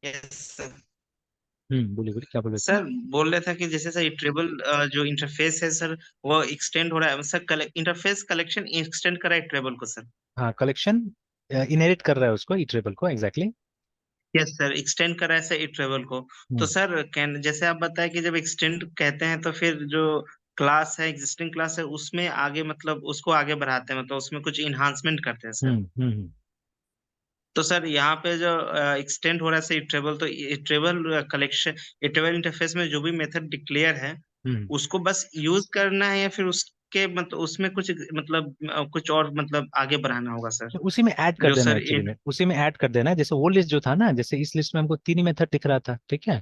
Yes sir. बोलिए बोलिए, क्या बोल रहे थे? सर बोल रहे थे कि जैसे सर ये ट्रेबल जो इंटरफेस है सर, वो एक्सटेंड हो रहा है सर, इंटरफेस कलेक्शन एक्सटेंड कर रहा है ट्रेबल को सर। हाँ, कलेक्शन इनहेरिट कर रहा है उसको, इटरेबल को, एग्जैक्टली। यस सर, एक्सटेंड कर रहा है सर ये ट्रेबल को। तो हम्म सर कैन जैसे आप बताए कि जब एक्सटेंड कहते हैं तो फिर जो क्लास है, एग्जिस्टिंग क्लास है, उसमें आगे मतलब उसको आगे बढ़ाते हैं, मतलब उसमें कुछ इन्हांसमेंट करते हैं सर। हम्म हम्म हम्म तो सर यहाँ पे जो एक्सटेंड हो रहा है सर ट्रेबल, तो ये ट्रेबल कलेक्शन, ये ट्रेबल इंटरफेस में जो भी मेथड डिक्लेयर है हम्म। उसको बस यूज करना है, या फिर उसके मतलब उसमें कुछ मतलब कुछ और मतलब आगे बढ़ाना होगा सर? तो उसी में ऐड कर जो देना, सर एक्चुअली में उसी में ऐड कर देना है। जैसे वो लिस्ट जो था ना, जैसे इस लिस्ट में हमको तीन ही मेथड दिख रहा था, ठीक है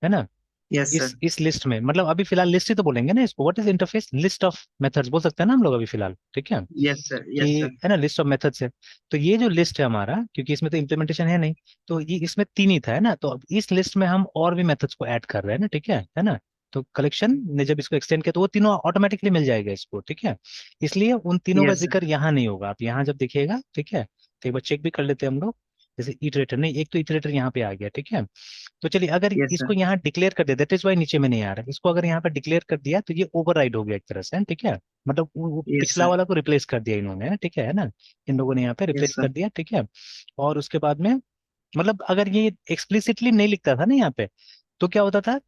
ना? Yes sir. इस लिस्ट में, मतलब अभी फिलहाल लिस्ट ही तो बोलेंगे ना इसको, what is interface, list of methods बोल सकते हैं ना हम लोग अभी फिलहाल, ठीक है? Yes sir. कि यस सर। है ना, लिस्ट ऑफ मेथड्स है। तो ये जो लिस्ट है हमारा, क्योंकि इसमें तो इम्प्लीमेंटेशन है नहीं, तो ये इसमें तीन ही था, है ना? तो अब इस लिस्ट में हम और भी मेथड्स को ऐड कर रहे हैं ना, ठीक है ना? तो कलेक्शन ने जब इसको एक्सटेंड किया तो वो तीनों ऑटोमेटिकली मिल जाएगा इसको, ठीक है? इसलिए उन तीनों का यस सर। जिक्र यहाँ नहीं होगा, आप यहाँ जब देखिएगा, ठीक है? तो एक बार चेक भी कर लेते हैं हम लोग। जैसे इटरेटर नहीं, एक तो इटरेटर यहाँ पे आ गया, ठीक है? तो चलिए, अगर यस इसको सर। यहाँ डिक्लेयर कर दे, दैट इज वाई नीचे में नहीं आ रहा है, इसको अगर यहाँ पे डिक्लेयर कर दिया तो ये ओवरराइड हो गया एक तरह से, ठीक है? मतलब वो यस पिछला सर। वाला को रिप्लेस कर दिया इन्होंने, ठीक है ना? इन लोगों ने यहाँ पे यस रिप्लेस कर सर। दिया, ठीक है? और उसके बाद में, मतलब अगर ये एक्सप्लिसिटली नहीं लिखता था ना यहाँ पे, तो क्या होता था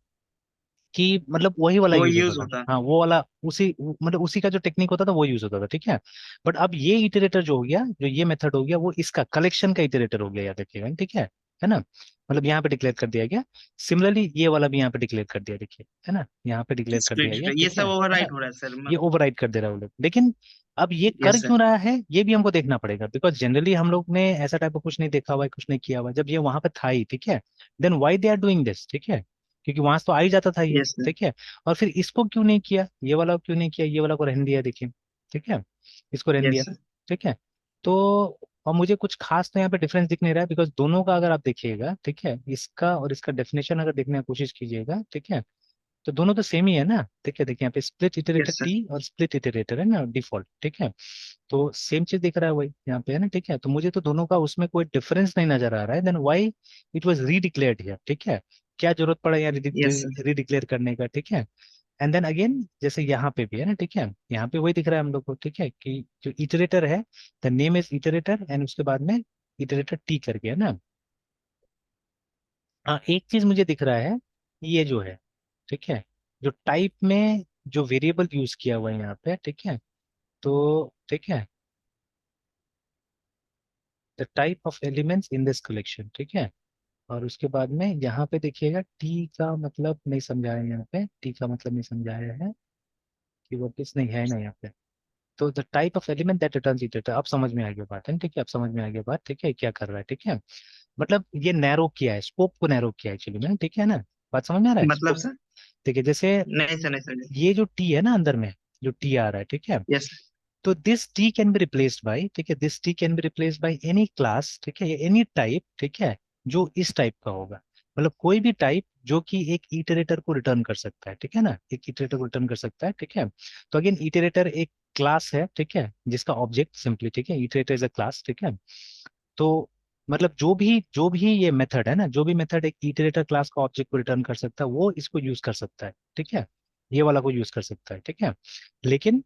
कि मतलब वही वाला वो यूज होता यूज था, होता। हाँ वो वाला, मतलब उसी का जो टेक्निक होता था वो यूज होता था, ठीक है? बट अब ये इटरेटर जो हो गया, जो ये मेथड हो गया, वो इसका कलेक्शन का इटरेटर हो गया, याद रखिएगा, ठीक है ना? मतलब यहाँ पे डिक्लेयर कर दिया गया। सिमिलरली ये वाला भी यहाँ पे डिक्लेयर कर दिया, देखिए, है ना? यहाँ पे डिक्लेयर कर दिया स्प्लिट गया, ये ठीक सब है ना? ओवरराइट हो रहा है सर। ये ओवरराइड कर दे रहा है वो लोग, लेकिन अब ये कर यस सर। क्यों रहा है ये भी हमको देखना पड़ेगा, बिकॉज जनरली हम लोग ने ऐसा टाइप का कुछ नहीं देखा हुआ है, कुछ नहीं किया हुआ है। जब ये वहां पे था ही, ठीक है, then why they are doing this, ठीक है? क्योंकि वहां से तो आ ही जाता था ये, यस सर। ठीक है? और फिर इसको क्यों नहीं किया, ये वाला क्यों नहीं किया, ये वाला को रहने दिया, देखिए, ठीक है? इसको रहने दिया, यस सर। ठीक है? तो और मुझे कुछ खास तो यहाँ पे डिफरेंस दिख नहीं रहा है, बिकॉज दोनों का अगर आप देखिएगा, ठीक है, इसका और इसका डेफिनेशन अगर देखने की कोशिश कीजिएगा, ठीक है, तो दोनों तो सेम ही है ना, ठीक है? देखिए यहाँ पे split iterator yes sir. T और स्प्लिट इटरेटर है ना, डिफॉल्ट, ठीक है? तो सेम चीज दिख रहा है वही यहाँ पे, है ना, ठीक है? तो मुझे तो दोनों का उसमें कोई डिफरेंस नहीं नजर आ रहा है, then why it was redeclared here, ठीक है? क्या जरूरत पड़ा यहाँ यस सर। रीडिक्लेयर करने का, ठीक है? एंड देन अगेन, जैसे यहाँ पे भी है ना, ठीक है, यहाँ पे वही दिख रहा है हम लोग को, ठीक है, कि जो इटरेटर है, the name is iterator, and उसके बाद में इटरेटर टी करके, है ना? हाँ, एक चीज मुझे दिख रहा है, ये जो है, ठीक है, जो टाइप में जो वेरिएबल यूज किया हुआ है यहाँ पे, ठीक है, तो ठीक है, the type of elements in this collection, ठीक है? और उसके बाद में यहाँ पे देखिएगा, टी का मतलब नहीं समझाया है यहाँ पे, टी का मतलब नहीं समझाया है कि वो किस नहीं है ना यहाँ पे। तो the type of element that returns iterator, अब समझ में आ गया बात, है ना? ठीक है, अब समझ में आ गया बात, ठीक है, क्या कर रहा है, ठीक है? मतलब ये नैरो किया है, स्कोप को नैरो किया है एक्चुअली में, ठीक है ना? बात समझ में आ रहा है, मतलब स्कोप। सर? ठीक है, जैसे नहीं सर, नहीं सर। ये जो टी है ना अंदर में, जो टी आ रहा है, ठीक है, यस। तो this T can be replaced by, ठीक है, this T can be replaced by any class, ठीक है, एनी टाइप, ठीक है, जो इस टाइप का होगा। मतलब कोई भी टाइप जो कि एक इटरेटर को रिटर्न कर सकता है, ठीक है ना, एक इटरेटर को रिटर्न कर सकता है, ठीक है? तो अगेन इटरेटर एक क्लास है, ठीक है, जिसका ऑब्जेक्ट सिंपली, ठीक है, इटरेटर इज अ क्लास, ठीक है? तो मतलब जो भी ये मेथड है ना, जो भी मेथड एक इटरेटर क्लास का ऑब्जेक्ट को रिटर्न कर सकता है, वो इसको यूज कर सकता है, ठीक है? ये वाला को यूज कर सकता है, ठीक है? लेकिन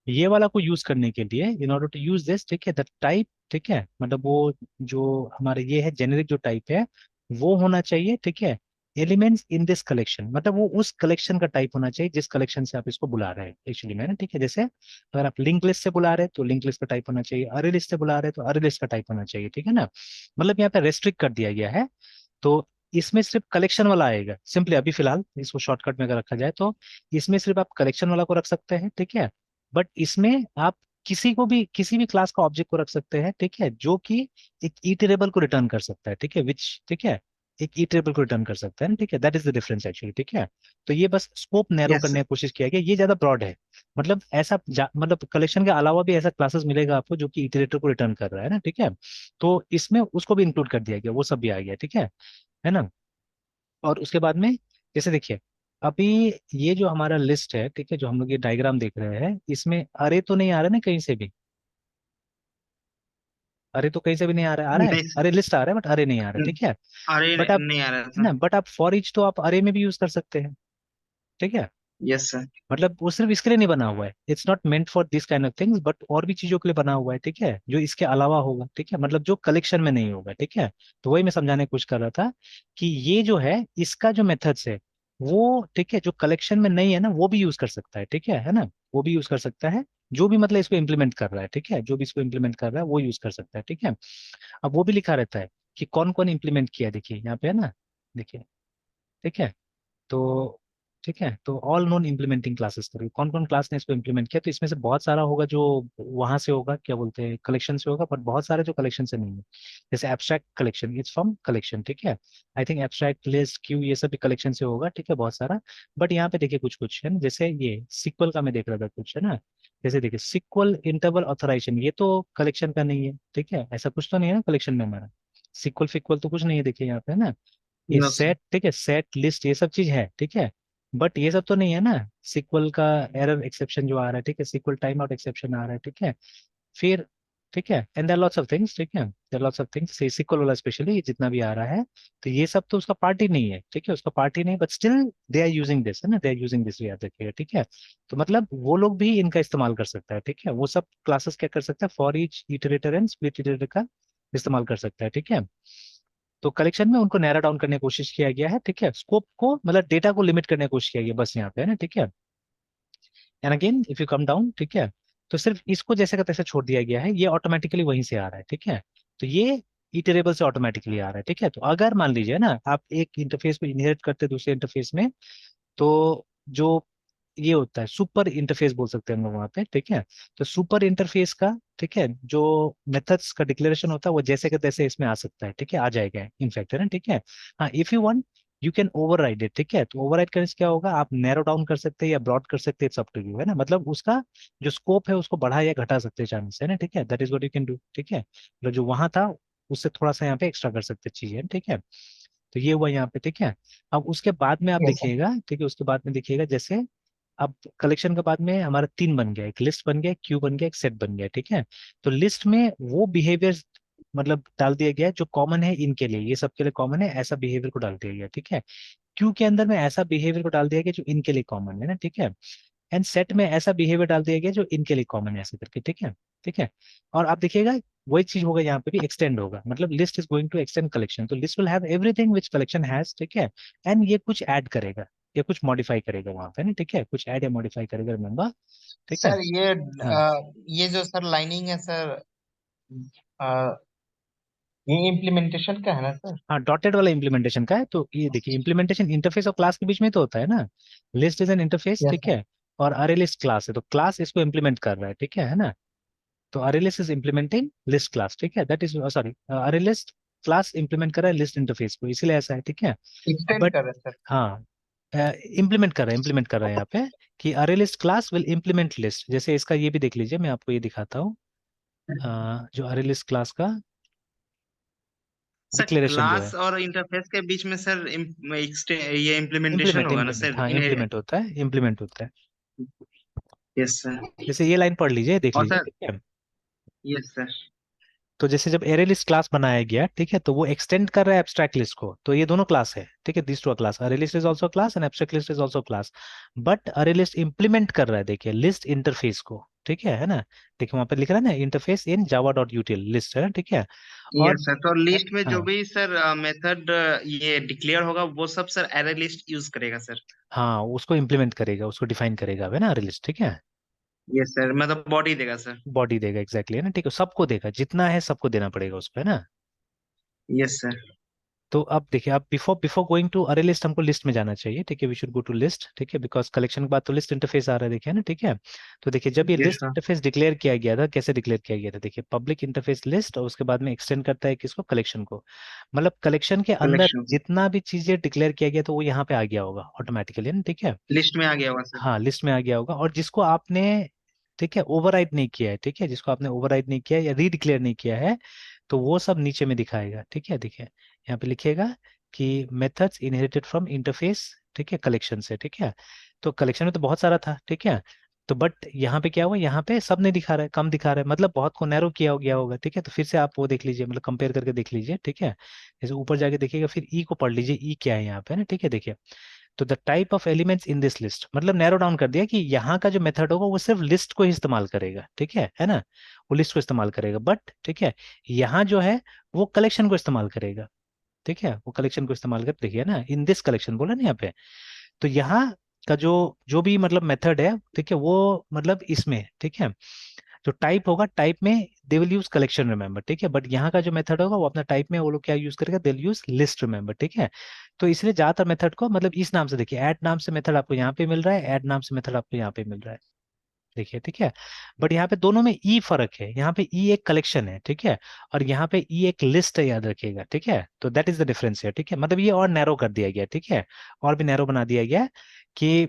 ये वाला को यूज करने के लिए, in order to use this, ठीक है, द टाइप, ठीक है, मतलब वो जो हमारे ये है जेनेरिक जो टाइप है, वो होना चाहिए, ठीक है, एलिमेंट्स इन दिस कलेक्शन, मतलब वो उस कलेक्शन का टाइप होना चाहिए जिस कलेक्शन से आप इसको बुला रहे हैं एक्चुअली में ना, ठीक है? जैसे अगर आप लिंक लिस्ट से बुला रहे हैं तो लिंक लिस्ट का टाइप होना चाहिए, अरे लिस्ट से बुला रहे हैं तो अरे लिस्ट का टाइप होना चाहिए, ठीक है ना? मतलब यहाँ पे रेस्ट्रिक्ट कर दिया गया है। तो इसमें सिर्फ कलेक्शन वाला आएगा, सिंपली अभी फिलहाल इसको शॉर्टकट में अगर रखा जाए तो इसमें सिर्फ आप कलेक्शन वाला को रख सकते हैं, ठीक है? बट इसमें आप किसी को भी, किसी भी क्लास का ऑब्जेक्ट को रख सकते हैं, ठीक है, जो कि एक इटरेबल को रिटर्न कर सकता है, ठीक है, विच, ठीक है, एक इटरेबल को रिटर्न कर सकता है ना, ठीक है? That is the difference actually, ठीक है? तो ये बस स्कोप नैरो यस करने सर। की कोशिश किया गया, ये ज्यादा ब्रॉड है। मतलब ऐसा मतलब कलेक्शन के अलावा भी ऐसा क्लासेस मिलेगा आपको जो कि इटरेटर को रिटर्न कर रहा है ना, ठीक है। तो इसमें उसको भी इंक्लूड कर दिया गया, वो सब भी आ गया, ठीक है ना। और उसके बाद में जैसे देखिए, अभी ये जो हमारा लिस्ट है, ठीक है, जो हम लोग ये डायग्राम देख रहे हैं, इसमें अरे तो नहीं आ रहा ना कहीं से भी, अरे तो कहीं से भी नहीं आ रहा है, नहीं अरे सर। लिस्ट आ रहा है बट अरे नहीं आ रहा है, ठीक है। अरे बट आप, नहीं आ रहा है था। ना, बट आप फॉर ईच तो आप अरे में भी यूज कर सकते हैं, ठीक है। Yes sir. मतलब वो सिर्फ इसके लिए नहीं बना हुआ है, it's not meant for this kind of things, but और भी चीजों के लिए बना हुआ है, ठीक है, जो इसके अलावा होगा, ठीक है, मतलब जो कलेक्शन में नहीं होगा, ठीक है। तो वही मैं समझाने की कोशिश कर रहा था कि ये जो है इसका जो मेथड्स है वो, ठीक है, जो कलेक्शन में नहीं है ना वो भी यूज कर सकता है ना, वो भी यूज कर सकता है, जो भी मतलब इसको इम्प्लीमेंट कर रहा है, ठीक है, जो भी इसको इम्प्लीमेंट कर रहा है वो यूज कर सकता है, ठीक है। अब वो भी लिखा रहता है कि कौन कौन इम्प्लीमेंट किया, देखिए यहाँ पे है ना, देखिए, ठीक है। तो ठीक है, तो ऑल नॉन इम्प्लीमेंटिंग क्लासेस करिए, कौन कौन क्लास ने इसको इम्प्लीमेंट किया, तो इसमें से बहुत सारा होगा जो वहां से होगा, क्या बोलते हैं, कलेक्शन से होगा, बट बहुत सारे जो कलेक्शन से नहीं है। जैसे abstract collection, it's from collection, ठीक है। I think abstract list Q ये सब भी कलेक्शन से होगा, ठीक है, बहुत सारा। बट यहाँ पे देखिए कुछ कुछ है ना, जैसे ये सिक्वल का मैं देख रहा था कुछ, है ना। जैसे देखिए सिक्वल इंटरवल ऑथराइजेशन, ये तो कलेक्शन का नहीं है, ठीक है, ऐसा कुछ तो नहीं है ना कलेक्शन में हमारा, सिक्वल फिक्वल तो कुछ नहीं है, देखिए यहाँ पे, है ना। ये नो सर। सेट, ठीक है, सेट लिस्ट ये सब चीज है, ठीक है। बट ये सब तो नहीं है ना, सिक्वल का एरर एक्सेप्शन जो आ रहा है, ठीक है, सिक्वल टाइम आउट एक्सेप्शन आ रहा है, ठीक है। फिर, ठीक है, and there lots of things, ठीक है, there lots of things, SQL वाला स्पेशली जितना भी आ रहा है, तो ये सब तो उसका पार्ट ही नहीं है, ठीक है, उसका पार्ट ही नहीं, but still they are using this, है ना, दे आर यूजिंग दिस, याद रखिएगा, ठीक है। तो मतलब वो लोग भी इनका इस्तेमाल कर सकता है, ठीक है, वो सब क्लासेस क्या कर सकता है, for each iterator and split iterator का इस्तेमाल कर सकता है, ठीक है। तो कलेक्शन में उनको नैरो डाउन करने की कोशिश किया गया है, ठीक है, स्कोप को मतलब डेटा को लिमिट करने की कोशिश किया गया बस यहाँ पे, है ना, ठीक है। And again if you come down, ठीक है, तो सिर्फ इसको जैसे का तैसे छोड़ दिया गया है, ये ऑटोमेटिकली वहीं से आ रहा है, ठीक है। तो ये इटरेबल से ऑटोमेटिकली आ रहा है, ठीक है। तो अगर मान लीजिए ना आप एक इंटरफेस में इनहेरिट करते हैं दूसरे इंटरफेस में, तो जो ये होता है सुपर इंटरफेस बोल सकते हैं हम लोग वहाँ पे, ठीक है। तो सुपर इंटरफेस का, ठीक है, जो मेथड्स का डिक्लेरेशन होता है वो जैसे के तैसे इसमें आ सकता है, ठीक है, आ जाएगा इनफैक्ट, है ना, ठीक है। हाँ, if you want you can override it, ठीक है। तो ओवरराइड करने से क्या होगा, आप नैरो डाउन कर सकते हैं या ब्रॉड कर सकते हैं, इट्स अप टू यू, है ना, मतलब उसका जो स्कोप है उसको बढ़ा या घटा सकते हैं चांस, है ना, ठीक है, that is what you can do, ठीक है, मतलब जो वहां था उससे थोड़ा सा यहाँ पे एक्स्ट्रा कर सकते चीजें, ठीक है। तो ये हुआ यहाँ पे, ठीक है। अब उसके बाद में आप यस सर। देखिएगा, ठीक है, उसके बाद में देखिएगा जैसे अब कलेक्शन के बाद में हमारा तीन बन गया, एक लिस्ट बन गया, एक क्यू बन गया, एक सेट बन गया, ठीक है। तो लिस्ट में वो बिहेवियर मतलब डाल दिया गया है जो कॉमन है इनके लिए, ये सबके लिए कॉमन है, ऐसा बिहेवियर को डाल दिया गया, ठीक है। क्यू के अंदर में ऐसा बिहेवियर को डाल दिया गया जो इनके लिए कॉमन है ना, ठीक है। एंड सेट में ऐसा बिहेवियर डाल दिया गया जो इनके लिए कॉमन है, ऐसे करके, ठीक है, ठीक है। और आप देखिएगा वही चीज होगा यहाँ पे भी, एक्सटेंड होगा, मतलब list is going to extend collection, तो list will have everything which collection has, ठीक है। एंड ये कुछ ऐड करेगा या कुछ मॉडिफाई करेगा वहां पे ना, ठीक है, कुछ ऐड या मॉडिफाई करेगा, रिमेम्बर, ठीक है। सर ये हाँ ये जो सर लाइनिंग है सर, ये इम्प्लीमेंटेशन का है ना सर? हाँ, डॉटेड वाला इम्प्लीमेंटेशन का है, तो ये देखिए इम्प्लीमेंटेशन इंटरफेस और क्लास के बीच में तो होता है ना, list is an interface, yes ठीक सर। है। और अरे लिस्ट क्लास है, तो क्लास इसको इम्प्लीमेंट कर रहा है, ठीक है ना। तो अरे list is implementing list class, ठीक है, दैट इज सॉरी, अरे लिस्ट क्लास इंप्लीमेंट कर रहा है लिस्ट इंटरफेस को, इसीलिए ऐसा है, ठीक है। एक्सटेंड बट कर रहे हैं सर। हाँ, इम्प्लीमेंट कर रहा है यहाँ पे कि अरे list class will implement list, जैसे इसका ये भी देख लीजिए, मैं आपको ये दिखाता हूँ, जो अरे लिस्ट क्लास का सर डिक्लेरेशन जो है, क्लास और इंटरफेस के बीच में सर ये इम्प्लीमेंटेशन इम्प्लीमेंट होगा ना इम्प्लीमेंट सर हाँ इन्हें? इम्प्लीमेंट होता है, इम्प्लीमेंट होता है। Yes sir. जैसे ये लाइन पढ़ लीजिए, देख और लीजिए, सर। ठीक है। Yes sir. तो जैसे जब एरे लिस्ट क्लास बनाया गया, ठीक है, तो वो एक्सटेंड कर रहा है एब्स्ट्रैक्ट लिस्ट को, तो ये दोनों क्लास है, ठीक है, दिस टू क्लास, अरे list is also class and abstract list is also class. But अरे लिस्ट इंप्लीमेंट कर रहा है, देखिए, लिस्ट इंटरफेस को, ठीक है ना। देखिए वहां पे लिख रहा है ना, इंटरफेस इन जावा डॉट यूटिल लिस्ट, है ना, ठीक है। और यस सर, तो लिस्ट में जो हाँ, भी सर मेथड ये डिक्लेयर होगा वो सब सर एरे लिस्ट यूज करेगा सर? हाँ, उसको इम्प्लीमेंट करेगा, उसको डिफाइन करेगा, है ना, अरे लिस्ट, ठीक है। यस सर, मतलब बॉडी देगा सर? बॉडी देगा, एग्जैक्टली, है ना, ठीक है, सबको देगा, जितना है सबको देना पड़ेगा उसको, है ना। Yes sir. तो अब देखिए, अब बिफोर बिफोर गोइंग टू अरे लिस्ट हमको लिस्ट में जाना चाहिए, ठीक है, we should go to list, ठीक है, बिकॉज कलेक्शन के बाद तो लिस्ट इंटरफेस आ रहा है, देखिए ना, ठीक है। तो देखिए जब ये yes list sir. Interface declare किया गया था, कैसे डिक्लेयर किया गया था, देखिए पब्लिक इंटरफेस लिस्ट, और उसके बाद में एक्सटेंड करता है किसको, कलेक्शन को। मतलब कलेक्शन के अंदर कलेक्शन जितना भी चीजें डिक्लेयर किया गया तो वो यहाँ पे आ गया होगा ऑटोमेटिकली ना, ठीक है। लिस्ट में आ गया हुआ सर। हाँ, लिस्ट में आ गया होगा, और जिसको आपने, ठीक है, ओवरराइड नहीं किया है, ठीक है, जिसको आपने ओवरराइड नहीं किया है या रीडिक्लेयर नहीं किया है, तो वो सब नीचे में दिखाएगा, ठीक है। देखिए यहाँ पे लिखेगा कि मेथड्स इनहेरिटेड फ्रॉम इंटरफेस, ठीक है, कलेक्शन से, ठीक है। तो कलेक्शन में तो बहुत सारा था, ठीक है। तो बट यहाँ पे क्या हुआ, यहाँ पे सब नहीं दिखा रहा है, कम दिखा रहा है, मतलब बहुत को नैरो किया हो गया होगा, ठीक है। तो फिर से आप वो देख लीजिए, मतलब कंपेयर करके देख लीजिए, ठीक है। जैसे ऊपर जाके देखिएगा, फिर ई को पढ़ लीजिए, ई क्या है यहाँ पे ना, ठीक है। देखिए, तो the type of elements in this list, मतलब नैरो डाउन कर दिया कि यहाँ का जो मेथड होगा वो सिर्फ लिस्ट को ही इस्तेमाल करेगा, ठीक है ना। वो लिस्ट को इस्तेमाल करेगा, बट ठीक है, यहाँ जो है वो कलेक्शन को इस्तेमाल करेगा, ठीक है। वो कलेक्शन को इस्तेमाल कर, देखिए ना, इन दिस कलेक्शन बोला ना यहाँ पे। तो यहाँ का जो जो भी मतलब मेथड है, ठीक है, वो मतलब इसमें, ठीक है, जो टाइप होगा, टाइप में they will use collection remember, ठीक है। बट यहाँ का जो मेथड होगा वो अपना टाइप में वो लोग क्या यूज करेगा, they will use list remember, ठीक है। तो इसलिए ज्यादातर मेथड को मतलब इस नाम से, देखिए ऐड नाम से मेथड आपको यहाँ पे मिल रहा है, ऐड नाम से मेथड आपको यहाँ पे मिल रहा है, देखिए, ठीक है। बट यहाँ पे दोनों में ई फर्क है, यहाँ पे ई एक कलेक्शन है, ठीक है, और यहाँ पे ई एक लिस्ट है, याद रखिएगा, ठीक है। तो दैट इज द डिफरेंस है, ठीक है, मतलब ये और नैरो कर दिया गया, ठीक है, और भी नैरो बना दिया गया कि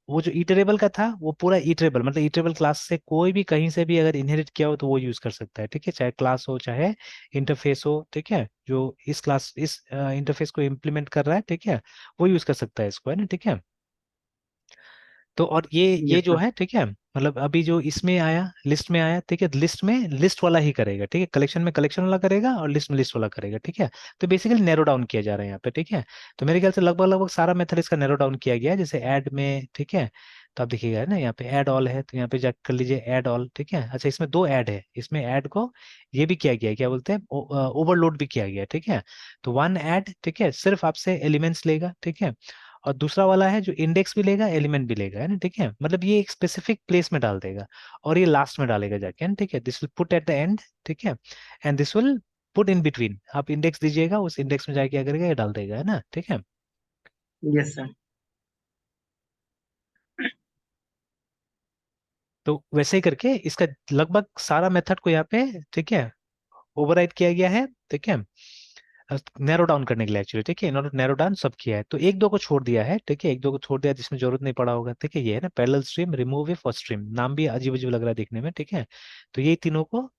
वो जो इटरेबल का था वो पूरा इटरेबल, मतलब इटरेबल क्लास से कोई भी कहीं से भी अगर इनहेरिट किया हो तो वो यूज कर सकता है, ठीक है, चाहे क्लास हो चाहे इंटरफेस हो, ठीक है, जो इस क्लास इस इंटरफेस को इम्प्लीमेंट कर रहा है, ठीक है, वो यूज कर सकता है इसको, है ना, ठीक है। तो और ये यस जो सर। है, ठीक है, मतलब अभी जो इसमें आया, लिस्ट में आया, ठीक है, लिस्ट में लिस्ट वाला ही करेगा, ठीक है, कलेक्शन में कलेक्शन वाला करेगा और लिस्ट में लिस्ट वाला करेगा, ठीक है। तो बेसिकली नैरो डाउन किया जा रहा है यहाँ पे, ठीक है। तो मेरे ख्याल से लगभग लगभग सारा मेथड इसका नैरो डाउन किया गया है, जैसे ऐड में, ठीक है। तो आप देखिएगा है ना, यहाँ पे ऐड ऑल है, तो यहाँ पे जाकर कर लीजिए ऐड ऑल, ठीक है। अच्छा, इसमें दो ऐड है, इसमें ऐड को ये भी किया गया है, क्या बोलते हैं, ओवरलोड भी किया गया है, ठीक है। तो वन ऐड, ठीक है, सिर्फ आपसे एलिमेंट्स लेगा, ठीक है। और दूसरा वाला है जो इंडेक्स भी लेगा, एलिमेंट भी लेगा, है ना, ठीक है, मतलब ये एक स्पेसिफिक प्लेस में डाल देगा, और ये लास्ट में डालेगा जाके, है ना, ठीक है। This will put at the end, ठीक है, and this will put in between, आप इंडेक्स दीजिएगा, उस इंडेक्स में जाके क्या करेगा, ये डाल देगा, है ना, ठीक है। Yes sir. तो वैसे ही करके इसका लगभग सारा मेथड को यहाँ पे, ठीक है, ओवरराइड किया गया है, ठीक है, नैरो डाउन करने के लिए एक्चुअली, ठीक है, इन्होंने नैरो डाउन सब किया है। तो एक दो को छोड़ दिया है, ठीक है, एक दो को छोड़ दिया जिसमें जरूरत नहीं पड़ा होगा, ठीक है, ये है ना, पैरेलल स्ट्रीम, रिमूव इफ और स्ट्रीम, नाम भी अजीब अजीब लग रहा है देखने में, ठीक है। तो ये तीनों को,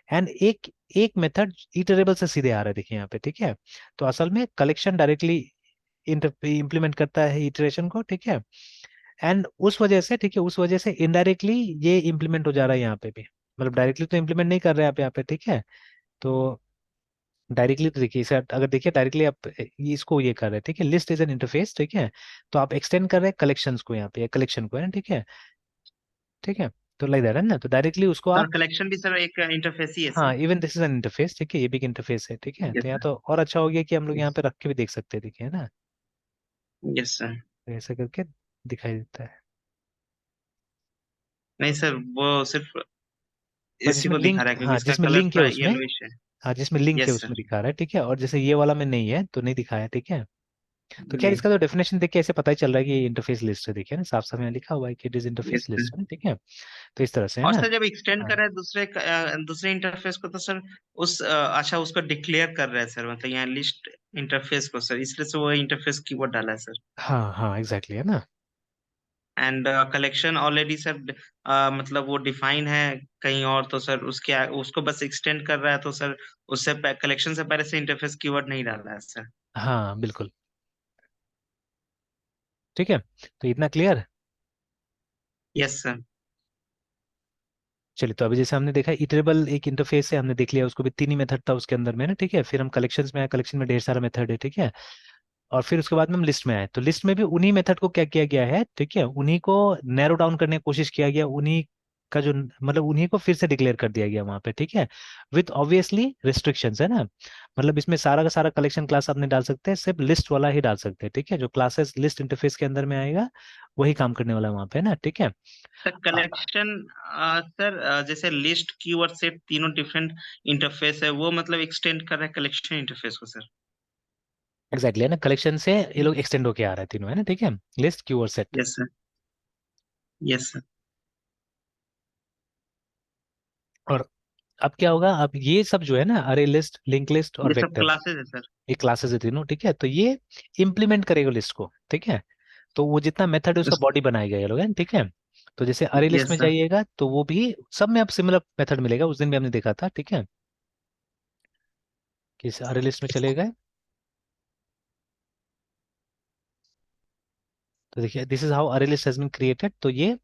एंड एक एक मेथड इटरेबल से सीधे आ रहा है, देखिए यहाँ पे, ठीक है। तो असल में कलेक्शन डायरेक्टली इम्प्लीमेंट करता है इटरेशन को, ठीक है, एंड उस वजह से, ठीक है, उस वजह से इनडायरेक्टली ये इम्प्लीमेंट हो जा रहा है यहाँ पे भी, मतलब डायरेक्टली तो इम्प्लीमेंट नहीं कर रहे हैं आप यहाँ पे, ठीक है। तो डायरेक्टली तो देखिए इसे अगर देखिए डायरेक्टली आप इसको ये कर रहे हैं, ठीक है, लिस्ट इज एन इंटरफेस, ठीक है। तो आप एक्सटेंड कर रहे हैं कलेक्शंस को यहाँ पे, कलेक्शन को, है ना, ठीक है, ठीक है। तो लाइक दैट है ना, तो डायरेक्टली उसको सर आप, कलेक्शन भी सर एक इंटरफेस ही है हाँ, sir. Even this is an interface, ठीक है, ये भी एक इंटरफेस है, ठीक है। यस तो यहाँ सर। तो और अच्छा हो गया कि हम लोग यहाँ यस। पे रख के भी देख सकते हैं, देखिए, है ना, यस सर। तो ऐसा करके दिखाई देता है। नहीं सर, वो सिर्फ और इसी जिसमें को दिखा लिंक, रहा है क्योंकि हाँ, इसका जिसमें कलर लिंक है थोड़ा उसमें, येलोइश है। हाँ, जिसमें लिंक है यस उसमें सर। दिखा रहा है, ठीक है, और जैसे ये वाला में नहीं है तो नहीं दिखाया, ठीक है। तो खैर नहीं। इसका तो डेफिनेशन देख के ऐसे पता ही चल रहा है कि ये इंटरफेस लिस्ट है, देखिए ना, साफ साफ यहाँ लिखा हुआ है कि it is yes interface sir. List, है ना, ठीक है। तो इस तरह से, है और ना। सर जब एक्सटेंड हाँ, कर रहा है दूसरे इंटरफेस को तो सर अच्छा उसको डिक्लेयर कर रहा है सर, मतलब यहाँ लिस्ट इंटरफेस को सर, इसलिए से वो इंटरफेस कीवर्ड डाला है सर। हाँ, हाँ, एग्जैक्टली, है ना। एंड कलेक्शन ऑलरेडी सर मतलब वो डिफाइन है कहीं और, तो सर उसको बस एक्सटेंड कर रहा है, तो सर उससे कलेक्शन से पहले से इंटरफेस कीवर्ड नहीं डाला है सर। हाँ, बिल्कुल, ठीक है, तो इतना क्लियर। Yes sir. चलिए, तो अभी जैसे हमने देखा इटरेबल एक इंटरफेस है, हमने देख लिया, उसको भी तीन ही मेथड था उसके अंदर में ना, ठीक है। फिर हम कलेक्शंस में आए, कलेक्शन में ढेर सारा मेथड है, ठीक है। और फिर उसके बाद में हम लिस्ट में आए, तो लिस्ट में भी उन्हीं मेथड को क्या किया गया है, ठीक है, उन्हीं को नैरो डाउन करने की कोशिश किया गया, उन्हीं का जो मतलब उन्हीं को फिर से डिक्लेयर कर दिया गया वहां पे, ठीक है, विथ ऑब्वियसली रिस्ट्रिक्शंस, है ना। मतलब इसमें सारा का सारा कलेक्शन क्लास आप नहीं डाल सकते, सिर्फ लिस्ट वाला ही डाल सकते हैं, ठीक है, जो क्लासेस लिस्ट इंटरफेस के अंदर में आएगा वही काम करने वाला है वहां पे ना, ठीक है। सर कलेक्शन, सर जैसे लिस्ट कीवर्ड सेट तीनों डिफरेंट इंटरफेस है, वो मतलब एक्सटेंड कर रहा है कलेक्शन इंटरफेस को सर। एग्जैक्टली है ना, कलेक्शन से ये लोग एक्सटेंड होके आ रहे हैं तीनों, है ना, ठीक है, लिस्ट क्यू और set. Yes sir. Yes sir. और अब क्या होगा, अब ये सब जो है ना, अरे लिस्ट, लिंक लिस्ट और ये सब वेक्टर, क्लासेस है सर। ये क्लासेस है तीनों, ठीक है, तो ये इम्प्लीमेंट करेगा लिस्ट को, ठीक है। तो वो जितना मेथड है उसका बॉडी बनाएगा ये लोग, है, ठीक है। तो जैसे अरे लिस्ट यस में सर। जाइएगा तो वो भी सब में अब सिमिलर मेथड मिलेगा, उस दिन भी हमने देखा था, ठीक है, कि अरे लिस्ट में चले गए तो देखिए दिस इज हाउ अरे लिस्ट हैज बीन क्रिएटेड, तो ये,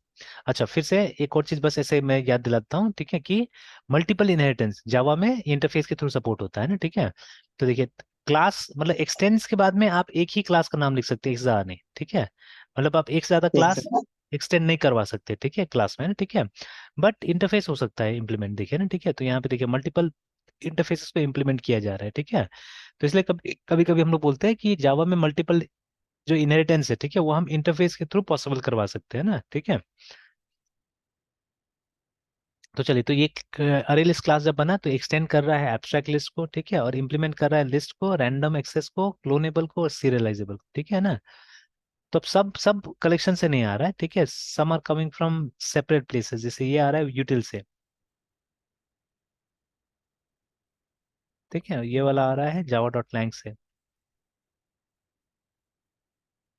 अच्छा फिर से एक और चीज बस ऐसे मैं याद दिलाता हूँ, ठीक है, कि मल्टीपल इनहेरिटेंस जावा में इंटरफेस के थ्रू सपोर्ट होता है ना, ठीक है। तो देखिए क्लास मतलब एक्सटेंस के बाद में आप एक ही क्लास का नाम लिख सकते हैं, एक से ज्यादा नहीं, ठीक है, मतलब आप एक से ज्यादा ठीक क्लास है। एक्सटेंड नहीं करवा सकते, ठीक है, क्लास में ना, ठीक है, बट इंटरफेस हो सकता है इम्प्लीमेंट, देखिए ना, ठीक है, तो यहाँ पे देखिए मल्टीपल इंटरफेसेस पे इम्प्लीमेंट किया जा रहा है, ठीक है। तो इसलिए कभी कभी कभी हम लोग बोलते हैं कि जावा में मल्टीपल जो इनहेरिटेंस है, ठीक है, वो हम इंटरफेस के थ्रू पॉसिबल करवा सकते हैं ना, ठीक है। तो चलिए, तो ये अरे लिस्ट क्लास जब बना तो एक्सटेंड कर रहा है एब्स्ट्रैक्ट लिस्ट को, ठीक है, और इंप्लीमेंट कर रहा है लिस्ट को, रैंडम एक्सेस को, क्लोनेबल को और सीरियलाइजेबल को, ठीक है ना। तो अब सब सब कलेक्शन से नहीं आ रहा है, ठीक है, some are coming from separate places, जैसे ये आ रहा है यूटिल से, ठीक है, ये वाला आ रहा है जावा डॉट लैंग से,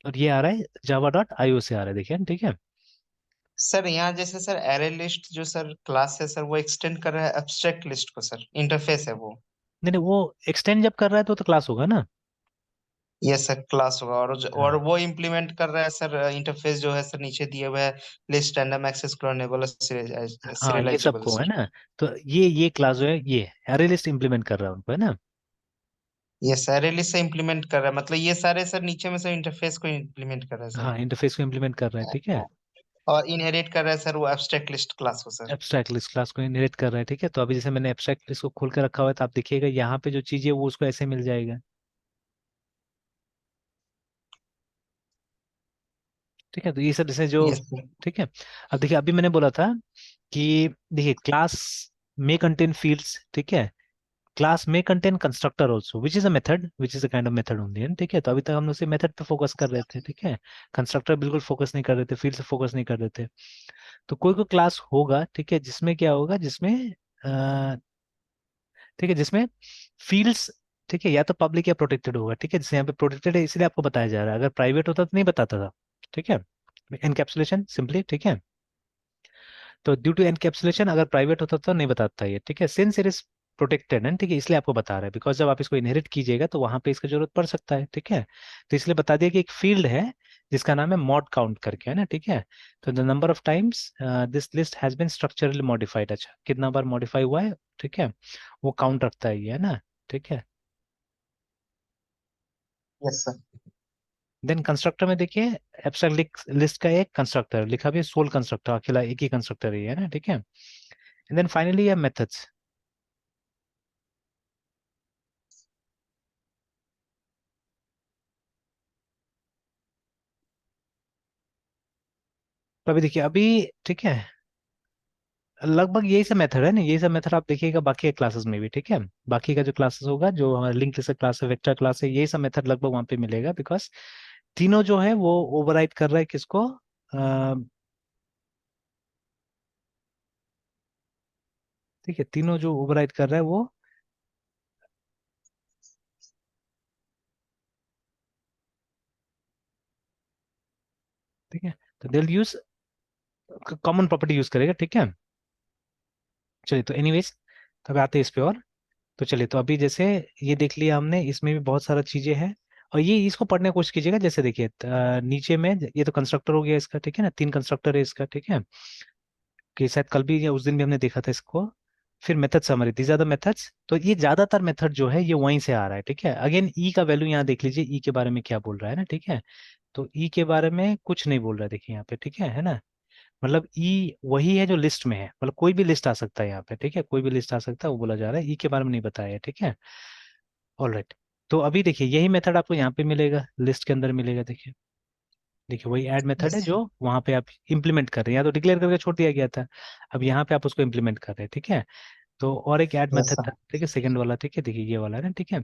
और ये आ रहा है जावा डॉट आईओ से आ रहा है, देखिए, ठीक है। सर यहाँ जैसे सर एरे लिस्ट जो सर क्लास है सर वो एक्सटेंड कर रहा है एब्स्ट्रैक्ट लिस्ट को सर, इंटरफेस है वो। नहीं नहीं, वो एक्सटेंड जब कर रहा है तो क्लास होगा ना। यस सर, क्लास होगा। और हाँ वो इम्प्लीमेंट कर रहा है सर इंटरफेस जो है सर नीचे दिए हुए है, लिस्ट, रैंडम एक्सेस, क्लोनेबल, हाँ, ये सीरियलाइजेबल सबको है सर। ना, तो ये क्लास जो है ये अरे लिस्ट इंप्लीमेंट कर रहा है उनको, है ना। ये सर लिस्ट से इम्प्लीमेंट कर रहा है, मतलब ये सारे सर नीचे में सर इंटरफेस को इम्प्लीमेंट कर रहा है सर। हाँ, इंटरफेस को इम्प्लीमेंट कर रहा है, ठीक है, और इनहेरिट कर रहा है सर वो एब्स्ट्रैक्ट लिस्ट क्लास को सर। एब्स्ट्रैक्ट लिस्ट क्लास को इनहेरिट कर रहा है, ठीक है। तो अभी जैसे मैंने एब्स्ट्रैक्ट लिस्ट को खोल कर रखा हुआ है, तो आप देखिएगा यहाँ पे जो चीज है वो उसको ऐसे मिल जाएगा, ठीक है, तो ये सब जैसे जो, यस सर। ठीक है। अब देखिए अभी मैंने बोला था कि देखिए क्लास में कंटेन फील्ड्स, ठीक है, क्लास में contain constructor also which is a method, which is a kind of method only, है, ठीक है। तो अभी तक हम लोग सिर्फ मेथड पे फोकस कर रहे थे, ठीक है, कंस्ट्रक्टर बिल्कुल फोकस नहीं कर रहे थे, फील्ड से फोकस नहीं कर रहे थे। तो कोई कोई क्लास होगा, ठीक है, जिसमें क्या होगा, जिसमें ठीक है, जिसमें फील्ड्स, ठीक है, या तो पब्लिक या प्रोटेक्टेड होगा, ठीक है, जैसे यहाँ पे प्रोटेक्टेड है इसलिए आपको बताया जा रहा है, अगर प्राइवेट होता तो नहीं बताता था, ठीक है, एनकैप्सुलेशन सिंपली, ठीक है। तो ड्यू टू एनकैप्सुलेशन अगर प्राइवेट होता तो नहीं बताता ये, ठीक है, सिंस इट इज प्रोटेक्टेड है, ठीक है, इसलिए आपको बता रहा है, बिकॉज जब आप इसको इनहेरिट कीजिएगा तो वहां पे इसका जरूरत पड़ सकता है, ठीक है। तो इसलिए बता दिया कि एक फील्ड है जिसका नाम है मॉड काउंट करके, है ना, ठीक है। तो the number of times this list has been structurally modified, अच्छा कितना बार मॉडिफाई हुआ है, ठीक है, वो काउंट रखता है ये, है ना, ठीक है। Yes sir. देन कंस्ट्रक्टर में देखिए एब्स्ट्रैक्ट लिस्ट का एक कंस्ट्रक्टर लिखा भी है, सोल कंस्ट्रक्टर, अकेला एक ही कंस्ट्रक्टर है ना, ठीक है। एंड देन फाइनली ये मेथड्स। तो अभी देखिए अभी, ठीक है, लगभग यही सब मेथड है ना, यही सब मेथड आप देखिएगा बाकी के क्लासेस में भी, ठीक है, बाकी का जो क्लासेस होगा, जो हमारा लिंक लिस्ट क्लास है, वेक्टर क्लास है, यही सब मेथड लगभग वहां पे मिलेगा, बिकॉज तीनों जो है वो ओवरराइड कर रहा है किसको, ठीक है, तीनों जो ओवरराइड कर रहा है वो, ठीक है, तो दे यूज कॉमन प्रॉपर्टी यूज करेगा, ठीक है। चलिए, तो एनीवेज, तब आते हैं इस पे, और तो चलिए, तो अभी जैसे ये देख लिया हमने, इसमें भी बहुत सारा चीजें हैं, और ये इसको पढ़ने की कोशिश कीजिएगा, जैसे देखिए नीचे में ये तो कंस्ट्रक्टर हो गया इसका, ठीक है ना, तीन कंस्ट्रक्टर है इसका, ठीक है, कि शायद कल भी या उस दिन भी हमने देखा था इसको। फिर method summary, these are the methods, तो ये ज्यादातर मेथड जो है ये वहीं से आ रहा है, ठीक है। अगेन ई का वैल्यू यहाँ देख लीजिए, ई के बारे में क्या बोल रहा है ना, ठीक है। तो ई के बारे में कुछ नहीं बोल रहा है, देखिए यहाँ पे, ठीक है ना, मतलब ई वही है जो लिस्ट में है, मतलब कोई भी लिस्ट आ सकता है यहाँ पे, ठीक है, कोई भी लिस्ट आ सकता है, वो बोला जा रहा है, ई के बारे में नहीं बताया है, ठीक है। ऑल राइट, तो अभी देखिए यही मेथड आपको यहाँ पे मिलेगा, लिस्ट के अंदर मिलेगा, देखिए, देखिए वही ऐड मेथड है यस। जो वहाँ पे आप इंप्लीमेंट कर रहे हैं, या तो डिक्लेयर करके छोड़ दिया गया था, अब यहाँ पे आप उसको इंप्लीमेंट कर रहे हैं, ठीक है। तो और एक ऐड यस मेथड था, सर। ठीक है, सेकंड वाला, ठीक है, देखिए ये वाला है ना, ठीक है।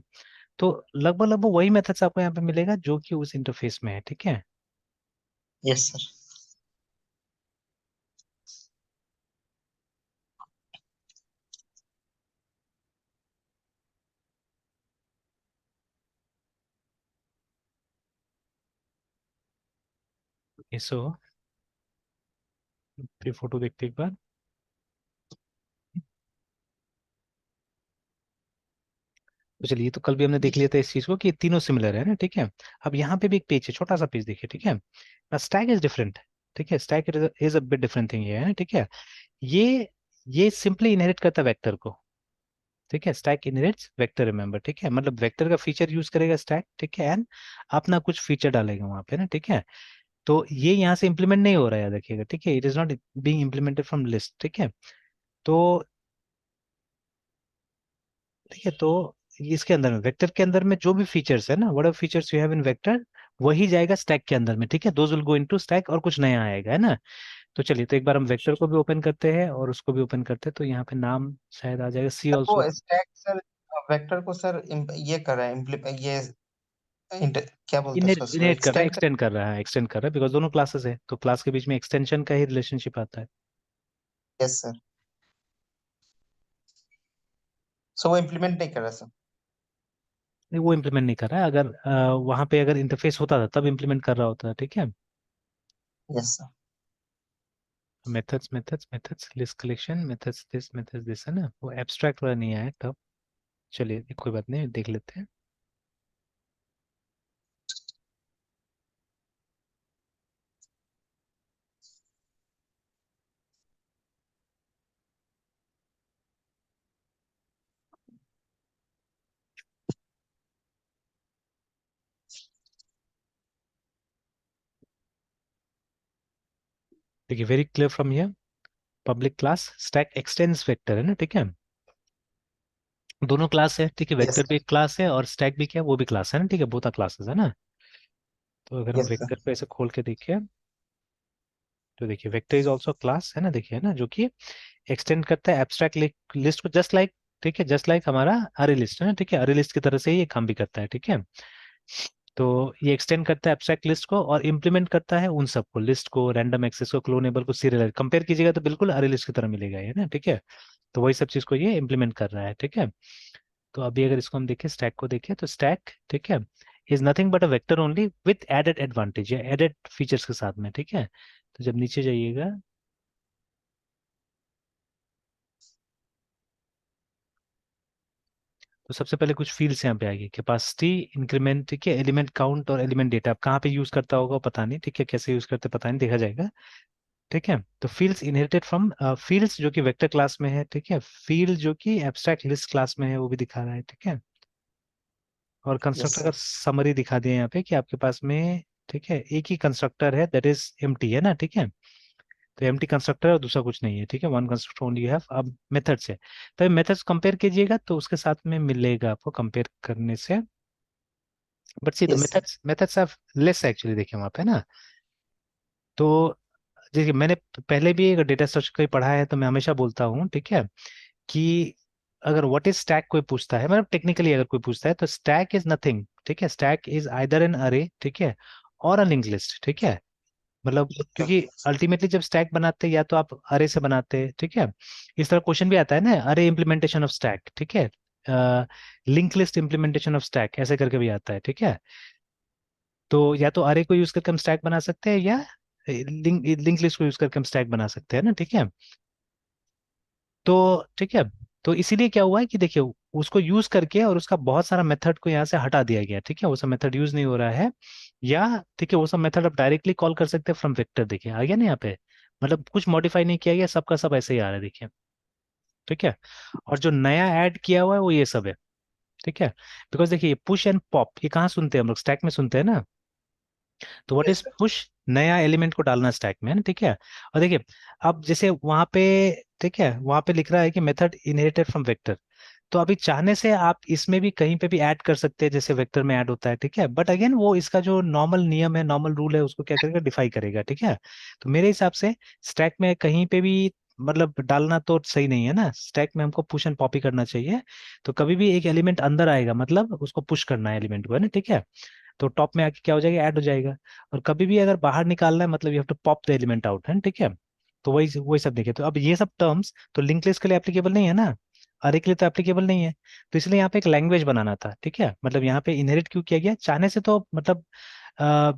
तो लगभग लगभग वही मेथड्स आपको यहाँ पे मिलेगा जो कि उस इंटरफेस में है, ठीक है। Yes sir. सो फिर फोटो देखते हैं एक बार। तो चलिए, तो कल भी हमने देख लिया था इस चीज को कि तीनों सिमिलर है ना, ठीक है। अब यहाँ पे भी एक पेज है, छोटा सा पेज देखिए, ठीक है। स्टैक इज डिफरेंट, ठीक है। Stack is a bit different thing, ये है ना, ठीक है। ये ये सिंपली इनहेरिट करता है वेक्टर को, ठीक है। स्टैक इनहेरिट्स वेक्टर, रिमेंबर, ठीक है। मतलब वेक्टर का फीचर यूज करेगा स्टैक, ठीक है, एंड अपना कुछ फीचर डालेगा वहां पे ना, ठीक है। तो ये यहाँ से इंप्लीमेंट नहीं हो रहा है, याद रखिएगा, ठीक है। It is not being implemented from list, ठीक है। तो ठीक है, तो इसके अंदर में, वेक्टर के अंदर में जो भी फीचर्स है ना, what ever features you have in vector, वही जाएगा स्टैक के अंदर में, ठीक है। Those will go into stack और कुछ नया आएगा, है ना। तो चलिए, तो एक बार हम वेक्टर को भी ओपन करते हैं और उसको भी ओपन करते हैं, तो यहाँ पे नाम शायद आ जाएगा सी सर वो ऑल्सो। स्टैक सर वेक्टर को सर ये कर रहा है ये क्या बोलते हैं सर उसको इनहेरिट कर रहा है, एक्सटेंड कर। एक्सटेंड कर रहा है, एक्सटेंड कर रहा है, बिकॉज दोनों क्लासेस है, तो क्लास के बीच में एक्सटेंशन का ही रिलेशनशिप आता है। Yes sir. सो वो इम्प्लीमेंट नहीं कर रहा सर। नहीं, वो इम्प्लीमेंट नहीं कर रहा है। अगर वहां पे अगर इंटरफेस होता था तब इम्प्लीमेंट कर रहा होता है, ठीक है। Yes sir. Methods methods methods list collection methods this है ना, वो एब्स्ट्रैक्ट वाला नहीं आया तब। चलिए, कोई बात नहीं, देख लेते हैं। देखिए, very clear from here, public class stack x tends vector है ना, ठीक है। दोनों क्लास है, ठीक है। यस वेक्टर भी सर। एक क्लास है और स्टैक भी क्या है, वो भी क्लास है ना, ठीक है। बोथ आर क्लासेस है ना। तो अगर हम यस सर। वेक्टर पे ऐसे खोल के देखिए, तो देखिए वेक्टर इज ऑल्सो क्लास है ना, देखिए, है ना, जो कि एक्सटेंड करता है एब्स्ट्रैक्ट लिस्ट को, जस्ट लाइक, ठीक है, जस्ट लाइक हमारा अरे लिस्ट है ना, ठीक है। अरे लिस्ट की तरह से ही ये काम भी करता है, ठीक है। तो ये एक्सटेंड करता है एब्स्ट्रैक्ट लिस्ट को और इम्प्लीमेंट करता है उन सबको, लिस्ट को, रैंडम एक्सेस को, क्लोनेबल को, सीरियल कंपेयर कीजिएगा तो बिल्कुल अरे लिस्ट की तरह मिलेगा ये ना, ठीक है। तो वही सब चीज को ये इम्प्लीमेंट कर रहा है, ठीक है। तो अभी अगर इसको हम देखें, स्टैक को देखें, तो स्टैक, ठीक है, is nothing but a vector only with added advantage या एडेड फीचर्स के साथ में, ठीक है। तो जब नीचे जाइएगा, तो सबसे पहले कुछ फील्ड्स यहाँ पे आएगी, कैपेसिटी, इंक्रीमेंट, ठीक है, एलिमेंट काउंट और एलिमेंट डेटा। अब कहाँ पे यूज करता होगा पता नहीं, ठीक है, कैसे यूज करते पता नहीं, देखा जाएगा, ठीक है। तो फील्ड्स इनहेरिटेड फ्रॉम फील्ड्स जो कि वेक्टर क्लास में है, ठीक है। फील्ड जो कि एब्स्ट्रैक्ट लिस्ट क्लास में है, वो भी दिखा रहा है, ठीक है। और यस कंस्ट्रक्टर का सर। समरी दिखा दिया यहाँ पे कि आपके पास में, ठीक है, एक ही कंस्ट्रक्टर है, दैट इज एम्प्टी है ना, ठीक है। तो एम्प्टी कंस्ट्रक्टर और दूसरा कुछ नहीं है, ठीक है। One constructor only you have. अब मेथड से, तो मेथड्स कंपेयर कीजिएगा तो उसके साथ में मिलेगा आपको कंपेयर करने से। But see the yes sir. Methods are less actually, देखिए वहाँ पे ना। तो देखिए, मैंने पहले भी एक डेटा स्ट्रक्चर का पढ़ा है, तो मैं हमेशा बोलता हूँ, ठीक है, कि अगर व्हाट इज स्टैक कोई पूछता है, मतलब टेक्निकली अगर कोई पूछता है, तो स्टैक इज नथिंग, ठीक है। स्टैक इज आइदर एन अरे, ठीक है, और अ लिंक लिस्ट, ठीक है। मतलब क्योंकि अल्टीमेटली जब स्टैक बनाते हैं या तो आप अरे से बनाते हैं, ठीक है। इस तरह क्वेश्चन भी आता है ना, अरे इम्प्लीमेंटेशन ऑफ स्टैक, ठीक है, link list implementation of stack, ऐसे करके भी आता है, ठीक है। तो या तो अरे को यूज करके हम स्टैक बना सकते हैं, या लिंक लिस्ट को यूज करके हम स्टैक बना सकते हैं ना, ठीक है। तो ठीक है, तो इसीलिए क्या हुआ है कि देखिए, उसको यूज करके और उसका बहुत सारा मेथड को यहाँ से हटा दिया गया, ठीक है। वो सब मेथड यूज नहीं हो रहा है, या ठीक है, वो सब मेथड आप डायरेक्टली कॉल कर सकते हैं फ्रॉम वेक्टर, देखिए आ गया ना यहाँ पे। मतलब कुछ मॉडिफाई नहीं किया गया, सबका सब ऐसे ही आ रहा है, देखिए, ठीक है। और जो नया ऐड किया हुआ है वो ये सब है, ठीक है। बिकॉज देखिए, पुश एंड पॉप ये कहाँ सुनते हैं हम लोग, स्टैक में सुनते हैं ना। तो व्हाट इज सर। पुश, नया एलिमेंट को डालना स्टैक में, है ना, ठीक है। और देखिए, अब जैसे वहां पे, ठीक है, वहां पे लिख रहा है कि मेथड इनहेरिटेड फ्रॉम वेक्टर। तो अभी चाहने से आप इसमें भी कहीं पे भी ऐड कर सकते हैं, जैसे वेक्टर में ऐड होता है, ठीक है। बट अगेन वो इसका जो नॉर्मल नियम है, नॉर्मल रूल है, उसको क्या करेगा, डिफाई करेगा, ठीक है। तो मेरे हिसाब से स्टैक में कहीं पे भी मतलब डालना तो सही नहीं है ना, स्टैक में हमको पुश एंड पॉपी करना चाहिए। तो कभी भी एक एलिमेंट अंदर आएगा मतलब उसको पुश करना है एलिमेंट को, है ना, ठीक है। तो टॉप में आके क्या हो जाएगा, ऐड हो जाएगा। और कभी भी अगर बाहर निकालना है मतलब you have to pop the element out, है ना, ठीक है। तो वही वही सब देखिए। तो अब ये सब टर्म्स तो लिंक लिस्ट के लिए एप्लीकेबल नहीं है ना, अरे के लिए तो एप्लीकेबल नहीं है। तो इसलिए यहाँ पे एक लैंग्वेज बनाना था, ठीक है। मतलब यहाँ पे इनहेरिट क्यों किया गया, चाहने से तो मतलब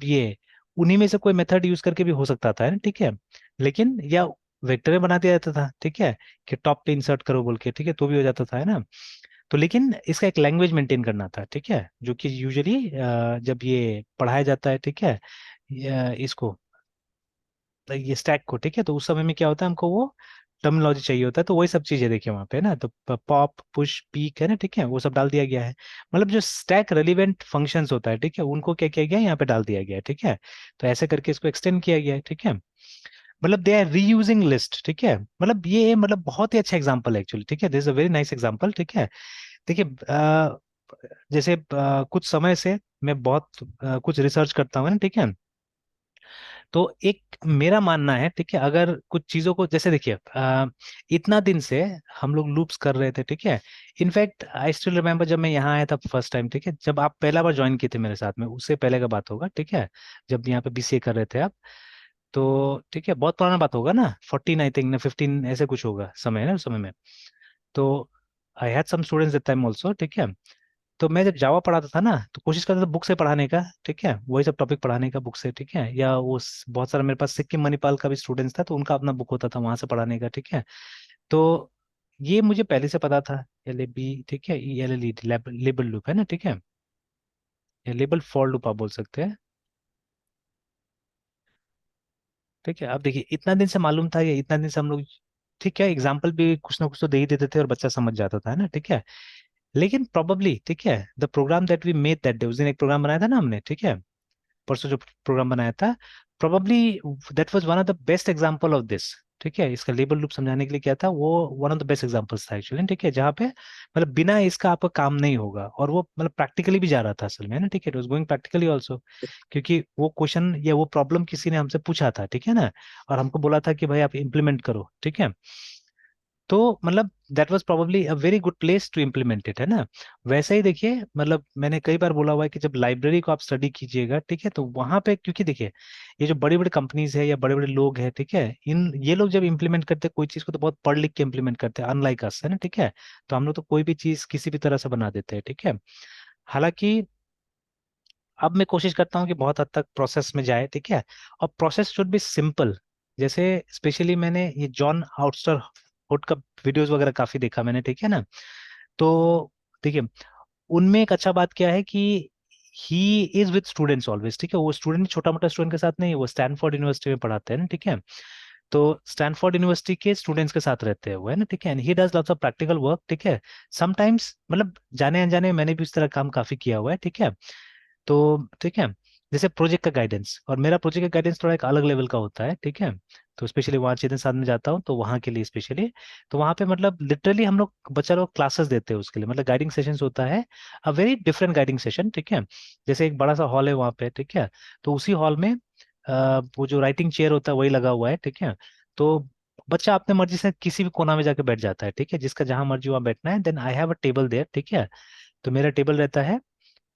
ये उन्हीं में से कोई मेथड यूज करके भी हो सकता था, है ना, ठीक है। लेकिन या वेक्टर में बना दिया जाता था, ठीक है, कि टॉप पे इंसर्ट करो बोल के, ठीक है, तो भी हो जाता था, है ना। तो लेकिन इसका एक लैंग्वेज मेंटेन करना था, ठीक है, जो कि यूजुअली जब ये पढ़ाया जाता है, ठीक है, इसको ये स्टैक को, ठीक है, तो उस समय में क्या होता है, हमको वो टर्मिनोलॉजी चाहिए होता है। तो वही सब चीजें देखिए वहां पे ना, तो पॉप पुश पीक, है ना, ठीक है, वो सब डाल दिया गया है। मतलब जो स्टैक रेलिवेंट फंक्शंस होता है, ठीक है, उनको क्या किया गया है, यहाँ पे डाल दिया गया है, ठीक है। तो ऐसे करके इसको एक्सटेंड किया गया है, ठीक है। मतलब दे आर रीयूजिंग लिस्ट, ठीक है। मतलब ये मतलब बहुत ही अच्छा एग्जांपल है एक्चुअली, ठीक है, this is a very nice example, ठीक है। देखिए जैसे कुछ समय से मैं बहुत कुछ रिसर्च करता हूँ ना, ठीक है। तो एक मेरा मानना है, ठीक है, अगर कुछ चीजों को जैसे देखिए इतना दिन से हम लोग लूप्स कर रहे थे, ठीक है। इनफैक्ट आई स्टिल रिमेम्बर जब मैं यहाँ आया था फर्स्ट टाइम, ठीक है, जब आप पहला बार ज्वाइन किए थे मेरे साथ में, उससे पहले का बात होगा, ठीक है, जब यहाँ पे बीसीए कर रहे थे आप। तो ठीक है, बहुत पुराना बात होगा ना, 14 आई थिंक ना 15 ऐसे कुछ होगा समय, है ना, उस समय में। तो I had some students that time also, ठीक है। तो मैं जब जावा पढ़ाता था ना, तो कोशिश करता था बुक से पढ़ाने का, ठीक है, वही सब टॉपिक पढ़ाने का बुक से, ठीक है। या वो बहुत सारा मेरे पास सिक्किम मणिपाल का भी स्टूडेंट्स था, तो उनका अपना बुक होता था वहां से पढ़ाने का, ठीक है। तो ये मुझे पहले से पता था, LAB, ठीक है, ELLE लेबल लूप, है ना, ठीक है, या लेबल फॉर लूप आप बोल सकते हैं, ठीक है। अब देखिए इतना दिन से मालूम था, या इतना दिन से हम लोग, ठीक है, एग्जाम्पल भी कुछ ना कुछ तो दे ही देते थे और बच्चा समझ जाता था, है ना, ठीक है। लेकिन प्रोबेबली, ठीक है, the program that we made that day, उस दिन एक प्रोग्राम बनाया था ना हमने, ठीक है, परसों जो प्रोग्राम बनाया था, probably that was one of the best example of this, ठीक है। इसका लेबल लूप समझाने के लिए क्या था, वो one of the best examples था एक्चुअली, ठीक है, जहाँ पे मतलब बिना इसका आपका काम नहीं होगा, और वो मतलब प्रैक्टिकली भी जा रहा था असल में, है ना, ठीक है, it was going practically also. क्योंकि वो क्वेश्चन या वो प्रॉब्लम किसी ने हमसे पूछा था, ठीक है ना, और हमको बोला था कि भाई आप इम्प्लीमेंट करो, ठीक है। तो मतलब that was probably a very good place to implement it, है ना। वैसे ही देखिए, मतलब मैंने कई बार बोला हुआ है कि जब लाइब्रेरी को आप स्टडी कीजिएगा, ठीक है, तो वहां पे क्योंकि देखिए ये जो बड़ी बड़ी कंपनीज है या बड़े बड़े लोग हैं, ठीक है, इन ये लोग जब इम्प्लीमेंट करते हैं कोई चीज को तो बहुत पढ़ लिख के इम्प्लीमेंट करते हैं, अनलाइक अस, है ना, ठीक है। तो हम लोग तो कोई भी चीज किसी भी तरह से बना देते हैं, ठीक है। हालांकि अब मैं कोशिश करता हूँ कि बहुत हद तक प्रोसेस में जाए, ठीक है, और प्रोसेस शुड बी सिंपल। जैसे स्पेशली मैंने ये जॉन आउटस्टर हुड का वीडियोस वगैरह काफी देखा मैंने, ठीक है ना। तो देखिए उनमें एक अच्छा बात क्या है कि he is with students always, ठीक है। वो स्टूडेंट छोटा मोटा स्टूडेंट के साथ नहीं, वो स्टैनफोर्ड यूनिवर्सिटी में पढ़ाते हैं ना, ठीक है। तो स्टैनफोर्ड यूनिवर्सिटी के स्टूडेंट्स के साथ रहते हैं वो, है ना, ठीक है, and he does lots of practical work, ठीक है। समटाइम्स मतलब जाने अनजाने में मैंने भी उस तरह काम काफी किया हुआ है, ठीक है। तो ठीक है, जैसे प्रोजेक्ट का गाइडेंस, और मेरा प्रोजेक्ट का गाइडेंस थोड़ा एक अलग लेवल का होता है, ठीक है। तो स्पेशली वहाँ चेतन साथ में जाता हूँ तो वहाँ के लिए स्पेशली, तो वहाँ पे मतलब लिटरली हम लोग बच्चा लोग क्लासेस देते हैं उसके लिए, मतलब गाइडिंग सेशंस होता है, a very different guiding session, ठीक है। जैसे एक बड़ा सा हॉल है वहाँ पे, ठीक है, तो उसी हॉल में वो जो राइटिंग चेयर होता है वही लगा हुआ है, ठीक है। तो बच्चा अपने मर्जी से किसी भी कोना में जाके बैठ जाता है, ठीक है, जिसका जहां मर्जी वहां बैठना है। Then I have a table there, ठीक है। तो मेरा टेबल रहता है,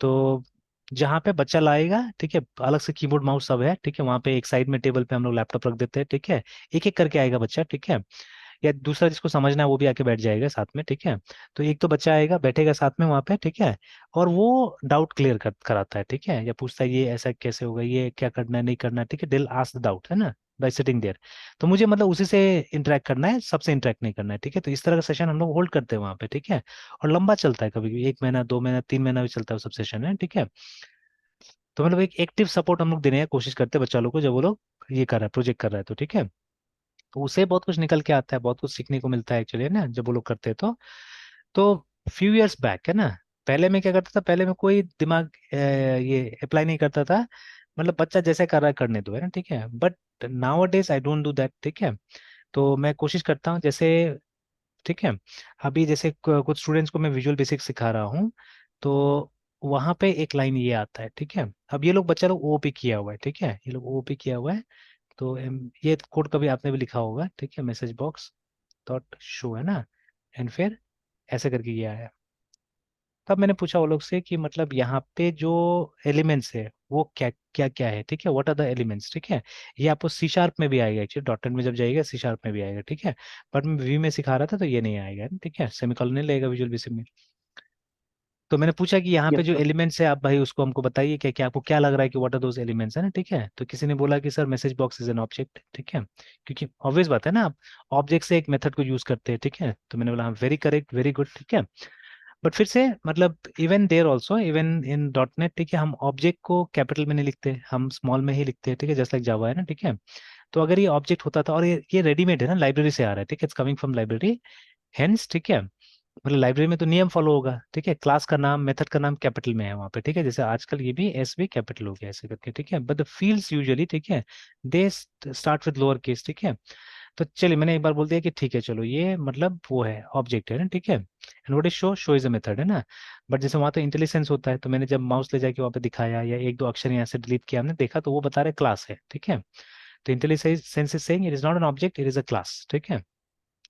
तो जहाँ पे बच्चा लाएगा, ठीक है, अलग से कीबोर्ड माउस सब है, ठीक है, वहाँ पे एक साइड में टेबल पे हम लोग लैपटॉप रख देते हैं, ठीक है। एक एक करके आएगा बच्चा, ठीक है, या दूसरा जिसको समझना है वो भी आके बैठ जाएगा साथ में, ठीक है। तो एक तो बच्चा आएगा बैठेगा साथ में वहाँ पे, ठीक है, और वो डाउट क्लियर कराता है, ठीक है, या पूछता है ये ऐसा कैसे होगा, ये क्या करना है नहीं करना है, ठीक है, दिल आस्क द डाउट, है ना, बाय सिटिंग देयर। तो मुझे मतलब उसी से इंटरेक्ट करना है, सबसे इंटरेक्ट नहीं करना है, ठीक है। तो इस तरह का सेशन हम लोग होल्ड करते हैं वहाँ पे, ठीक है। और लंबा चलता है, कभी कभी 1 महीना 2 महीना 3 महीना भी चलता है वो सब सेशन है, ठीक है। तो मतलब एक एक्टिव सपोर्ट हम लोग देने की कोशिश करते हैं बच्चा लोग को, जब वो लोग ये कर रहा है, प्रोजेक्ट कर रहा है, तो ठीक है। तो उसे बहुत कुछ निकल के आता है, बहुत कुछ सीखने को मिलता है एक्चुअली, है ना, जब वो लोग करते हैं तो फ्यू इयर्स बैक, है ना, पहले मैं क्या करता था, पहले मैं कोई दिमाग ये अप्लाई नहीं करता था, मतलब बच्चा जैसे कर रहा है करने दो, है ना, ठीक है। But now days I don't do that, ठीक है। तो मैं कोशिश करता हूँ जैसे, ठीक है, अभी जैसे कुछ स्टूडेंट्स को मैं विजुअल बेसिक सिखा रहा हूँ, तो वहां पे एक लाइन ये आता है, ठीक है। अब ये लोग बच्चा लोग ओपी किया हुआ है, ठीक है, ये लोग ओपी किया हुआ है, तो ये कोड कभी आपने भी लिखा होगा, ठीक है, मैसेज बॉक्स डॉट शो है ना, एंड फिर ऐसे करके ये आया। तब मैंने पूछा वो लोग से कि मतलब यहाँ पे जो एलिमेंट्स है वो क्या क्या क्या है, ठीक है, व्हाट आर द एलिमेंट्स, ठीक है। ये आपको सी शार्प में भी आएगा एक्चुअली, डॉट नेट में जब जाइएगा सी शार्प में भी आएगा, ठीक है। बट मैं वी में सिखा रहा था तो ये नहीं आएगा, ठीक है, सेमीकोलन नहीं लगेगा विजुअल बेसिक में। तो मैंने पूछा कि यहाँ पे यस जो सर। एलिमेंट्स है आप भाई उसको हमको बताइए, क्या क्या आपको क्या लग रहा है कि व्हाट आर दोज एलिमेंट्स है ना, ठीक है। तो किसी ने बोला कि sir message box is an object, ठीक है, क्योंकि ऑब्वियस बात है ना, आप ऑब्जेक्ट से एक मेथड को यूज करते हैं, ठीक है। तो मैंने बोला हाँ वेरी करेक्ट वेरी गुड, ठीक है। बट फिर से मतलब even there also even in dot net, ठीक है, हम ऑब्जेक्ट को कैपिटल में नहीं लिखते, हम स्मॉल में ही लिखते हैं, ठीक है, जस्ट लाइक जावा है ना, ठीक है। तो अगर ये ऑब्जेक्ट होता था और ये रेडीमेड है ना, लाइब्रेरी से आ रहा है, ठीक है, it's coming from library, hence, ठीक है, मतलब लाइब्रेरी में तो नियम फॉलो होगा, ठीक है, क्लास का नाम मेथड का नाम कैपिटल में है वहाँ पे, ठीक है, जैसे आजकल ये भी एस भी कैपिटल हो गया ऐसे करके, ठीक है, बट द फील्ड्स यूजुअली, ठीक है, they start with lower case, ठीक है। तो चलिए मैंने एक बार बोल दिया कि ठीक है चलो ये मतलब वो है ऑब्जेक्ट है ना, ठीक है, and what is show, show is a method है ना। बट जैसे वहाँ तो इंटेलिजेंस होता है, तो मैंने जब माउस ले जाके वहाँ पे दिखाया या एक दो अक्षर यहाँ से डिलीट किया हमने देखा तो वो बता रहे क्लास है, ठीक है। तो intelligence is saying it is not an object it is a class, ठीक है।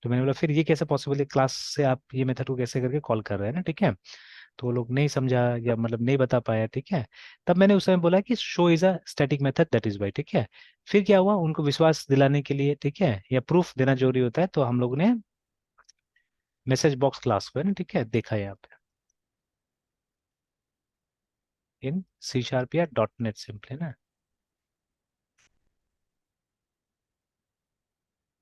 तो मैंने बोला फिर ये कैसे पॉसिबल है, क्लास से आप ये मेथड को कैसे करके कॉल कर रहे हैं ना, ठीक है। तो वो लोग नहीं समझा या मतलब नहीं बता पाया, ठीक है। तब मैंने उस समय बोला कि show is a static method that is why, ठीक है। फिर क्या हुआ, उनको विश्वास दिलाने के लिए, ठीक है, या प्रूफ देना जरूरी होता है, तो हम लोग ने मैसेज बॉक्स क्लास को है ना, ठीक है, देखा यहाँ पे इन सी शार्प या डॉट नेट सिंपली ना।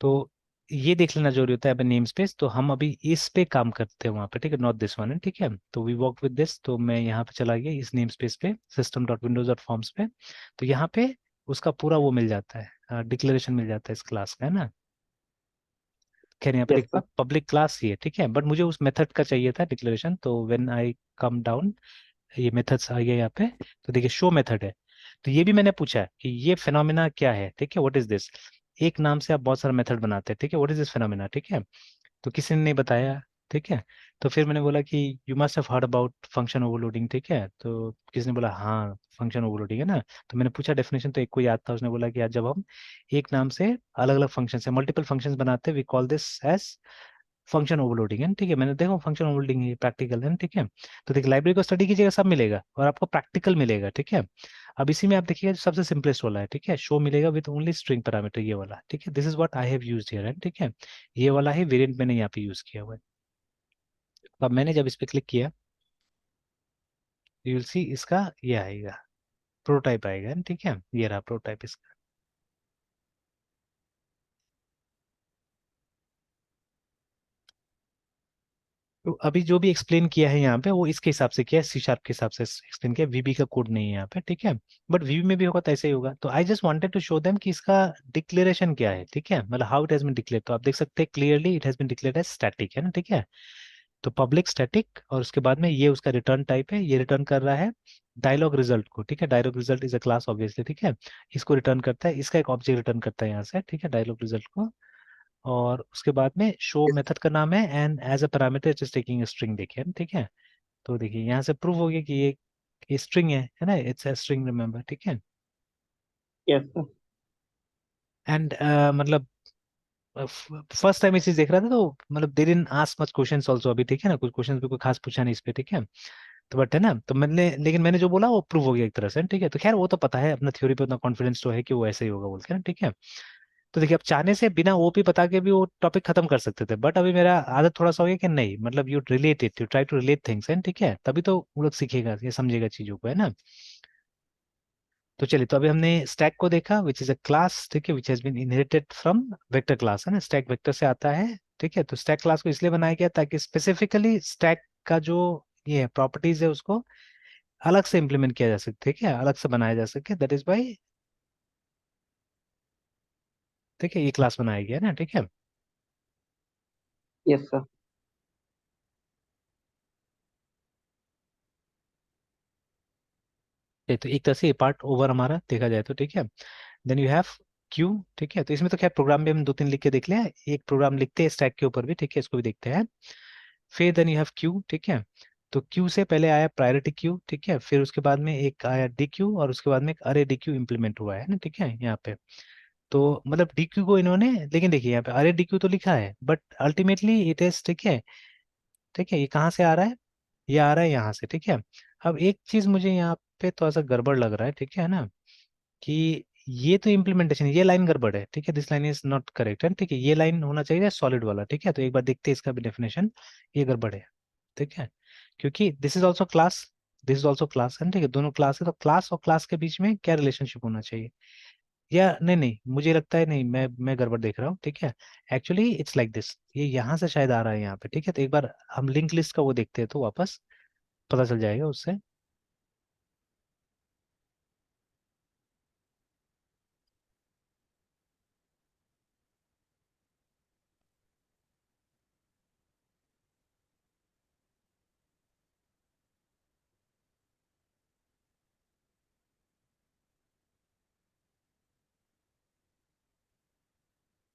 तो ये देख लेना जरूरी होता है अभी नेम स्पेस, तो हम अभी इस पे काम करते हैं वहाँ पे, ठीक है, नॉट दिस वन है, ठीक है। तो वी वर्क विद दिस, तो मैं यहाँ पे चला गया इस नेम स्पेस पे system dot Windows dot forms पे। तो यहाँ पे उसका पूरा वो मिल जाता है, डिक्लेरेशन मिल जाता है इस क्लास का है ना। खैर यहाँ पे यस देखा सर। पब्लिक क्लास ही है, ठीक है, बट मुझे उस मेथड का चाहिए था डिक्लेरेशन, तो व्हेन आई कम डाउन ये मेथड्स आ गया यहाँ पे। तो देखिए शो मेथड है, तो ये भी मैंने पूछा है कि ये फिनोमिना क्या है, ठीक है, व्हाट इज दिस। एक नाम से आप बहुत सारा मेथड बनाते हैं, ठीक है, व्हाट इज दिस फिनोमिना, ठीक है। तो किसी ने नहीं बताया, ठीक है। तो फिर मैंने बोला कि you must have heard about function overloading, ठीक है। तो किसी ने बोला हाँ फंक्शन ओवरलोडिंग है ना। तो मैंने पूछा डेफिनेशन, तो एक को याद था, उसने बोला कि यार जब हम एक नाम से अलग अलग फंक्शन से मल्टीपल फंक्शंस बनाते हैं we call this as function overloading है, ठीक है। मैंने देखो फंक्शन ओवरलोडिंग ये प्रैक्टिकल है, ठीक है। तो देखिए लाइब्रेरी को स्टडी कीजिएगा सब मिलेगा और आपको प्रैक्टिकल मिलेगा, ठीक है। अब इसी में आप देखिएगा जो सबसे सिंपलेस्ट वाला है, ठीक है, शो मिलेगा विद ओनली स्ट्रिंग पैरामीटर ये वाला, ठीक है, this is what I have used here है, ठीक है। ये वाला ही वेरिएंट मैंने यहाँ पे यूज किया हुआ है। तो अब मैंने जब इस पे क्लिक किया यू विल सी इसका ये आएगा, प्रोटोटाइप आएगा, ठीक है, ये रहा प्रोटोटाइप इसका। तो अभी जो भी एक्सप्लेन किया है यहाँ पे वो इसके हिसाब से किया है, सी शार्प के हिसाब से एक्सप्लेन किया, वीबी का कोड नहीं है यहाँ पे, ठीक है। बट वीबी में भी होगा तो ऐसे ही होगा। तो I just wanted to show them कि इसका डिक्लेरेशन क्या है, ठीक है, मतलब how it has been declare. तो आप देख सकते हैं clearly it has been declared as static है ना, ठीक है। तो पब्लिक स्टैटिक और उसके बाद में ये उसका रिटर्न टाइप है, ये रिटर्न कर रहा है डायलॉग रिजल्ट को, ठीक है, dialog result is a class obviously, ठीक है। इसको रिटर्न करता है, इसका एक ऑब्जेक्ट रिटर्न करता है यहाँ से, ठीक है, डायलॉग रिजल्ट को। और उसके बाद में शो मेथड का नाम है and as a parameter it is taking string, देखिए ठीक है। तो देखिए यहाँ से प्रूव हो गया कि ये स्ट्रिंग है ना, इट्स अ स्ट्रिंग रिमेंबर, ठीक है। Yes sir. एंड मतलब फर्स्ट टाइम ये चीज देख रहा था तो मतलब they didn't ask much questions also अभी, ठीक है ना, कुछ क्वेश्चंस भी कोई खास पूछा नहीं इस पे, ठीक है। तो बट है ना, तो मैंने लेकिन मैंने जो बोला वो प्रूव हो गया एक तरह से, ठीक है। तो खैर वो तो पता है अपना थ्योरी पे उतना कॉन्फिडेंस तो है कि वो ऐसे ही होगा बोल के ना, ठीक है। तो देखिए अब चाहने से बिना ओपी पता के भी वो टॉपिक खत्म कर सकते थे, बट अभी मेरा आदत थोड़ा सा हो गया कि नहीं, मतलब you relate it, you try to relate things and, ठीक है, तभी तो वो लोग सीखेगा ये समझेगा चीजों को, है ना। तो चलिए, तो अभी हमने स्टैक को देखा विच इज अ क्लास, ठीक है, which has been inherited from vector class, है ना, स्टैक वेक्टर से आता है, ठीक है। तो स्टैक क्लास को इसलिए बनाया गया ताकि स्पेसिफिकली स्टैक का जो ये प्रॉपर्टीज है उसको अलग से इम्प्लीमेंट किया जा सके, ठीक है, अलग से बनाया जा सके, दैट इज बाई, ठीक है, ये क्लास बनाया गया ना, ठीक है। Yes sir. तो एक तरह से ये पार्ट ओवर हमारा देखा जाए तो, ठीक है। देन यू हैव क्यू, ठीक है। तो इसमें तो क्या प्रोग्राम भी हम दो तीन लिख के देख लिया, एक प्रोग्राम लिखते हैं स्टैक के ऊपर भी, ठीक है, इसको भी देखते हैं। फिर देन यू हैव क्यू, ठीक है। तो क्यू से पहले आया प्रायोरिटी क्यू, ठीक है, फिर उसके बाद में एक आया डी क्यू और उसके बाद में एक अरे डी क्यू इम्प्लीमेंट हुआ है ना, ठीक है, यहाँ पे। तो मतलब DQ को इन्होंने, लेकिन देखिए यहाँ पे अरे DQ तो लिखा है, बट अल्टीमेटली इट इज, ठीक है, ठीक है, ये कहाँ से आ रहा है, ये आ रहा है यहाँ से, ठीक है। अब एक चीज मुझे यहाँ पे थोड़ा सा गड़बड़ लग रहा है, ठीक है ना, कि ये तो इम्प्लीमेंटेशन, ये लाइन गड़बड़ है, ठीक है, this line is not correct है, ठीक है, ये लाइन होना चाहिए सॉलिड वाला, ठीक है। तो एक बार देखते हैं इसका भी डेफिनेशन, ये गड़बड़ है, ठीक है, क्योंकि this is also class, this is also class है, ठीक है, दोनों क्लास है, तो क्लास और क्लास के बीच में क्या रिलेशनशिप होना चाहिए, या नहीं नहीं, मुझे लगता है नहीं, मैं गड़बड़ देख रहा हूँ, ठीक है। एक्चुअली इट्स लाइक दिस, ये यहाँ से शायद आ रहा है यहाँ पे, ठीक है, तो एक बार हम लिंक लिस्ट का वो देखते हैं तो वापस पता चल जाएगा उससे।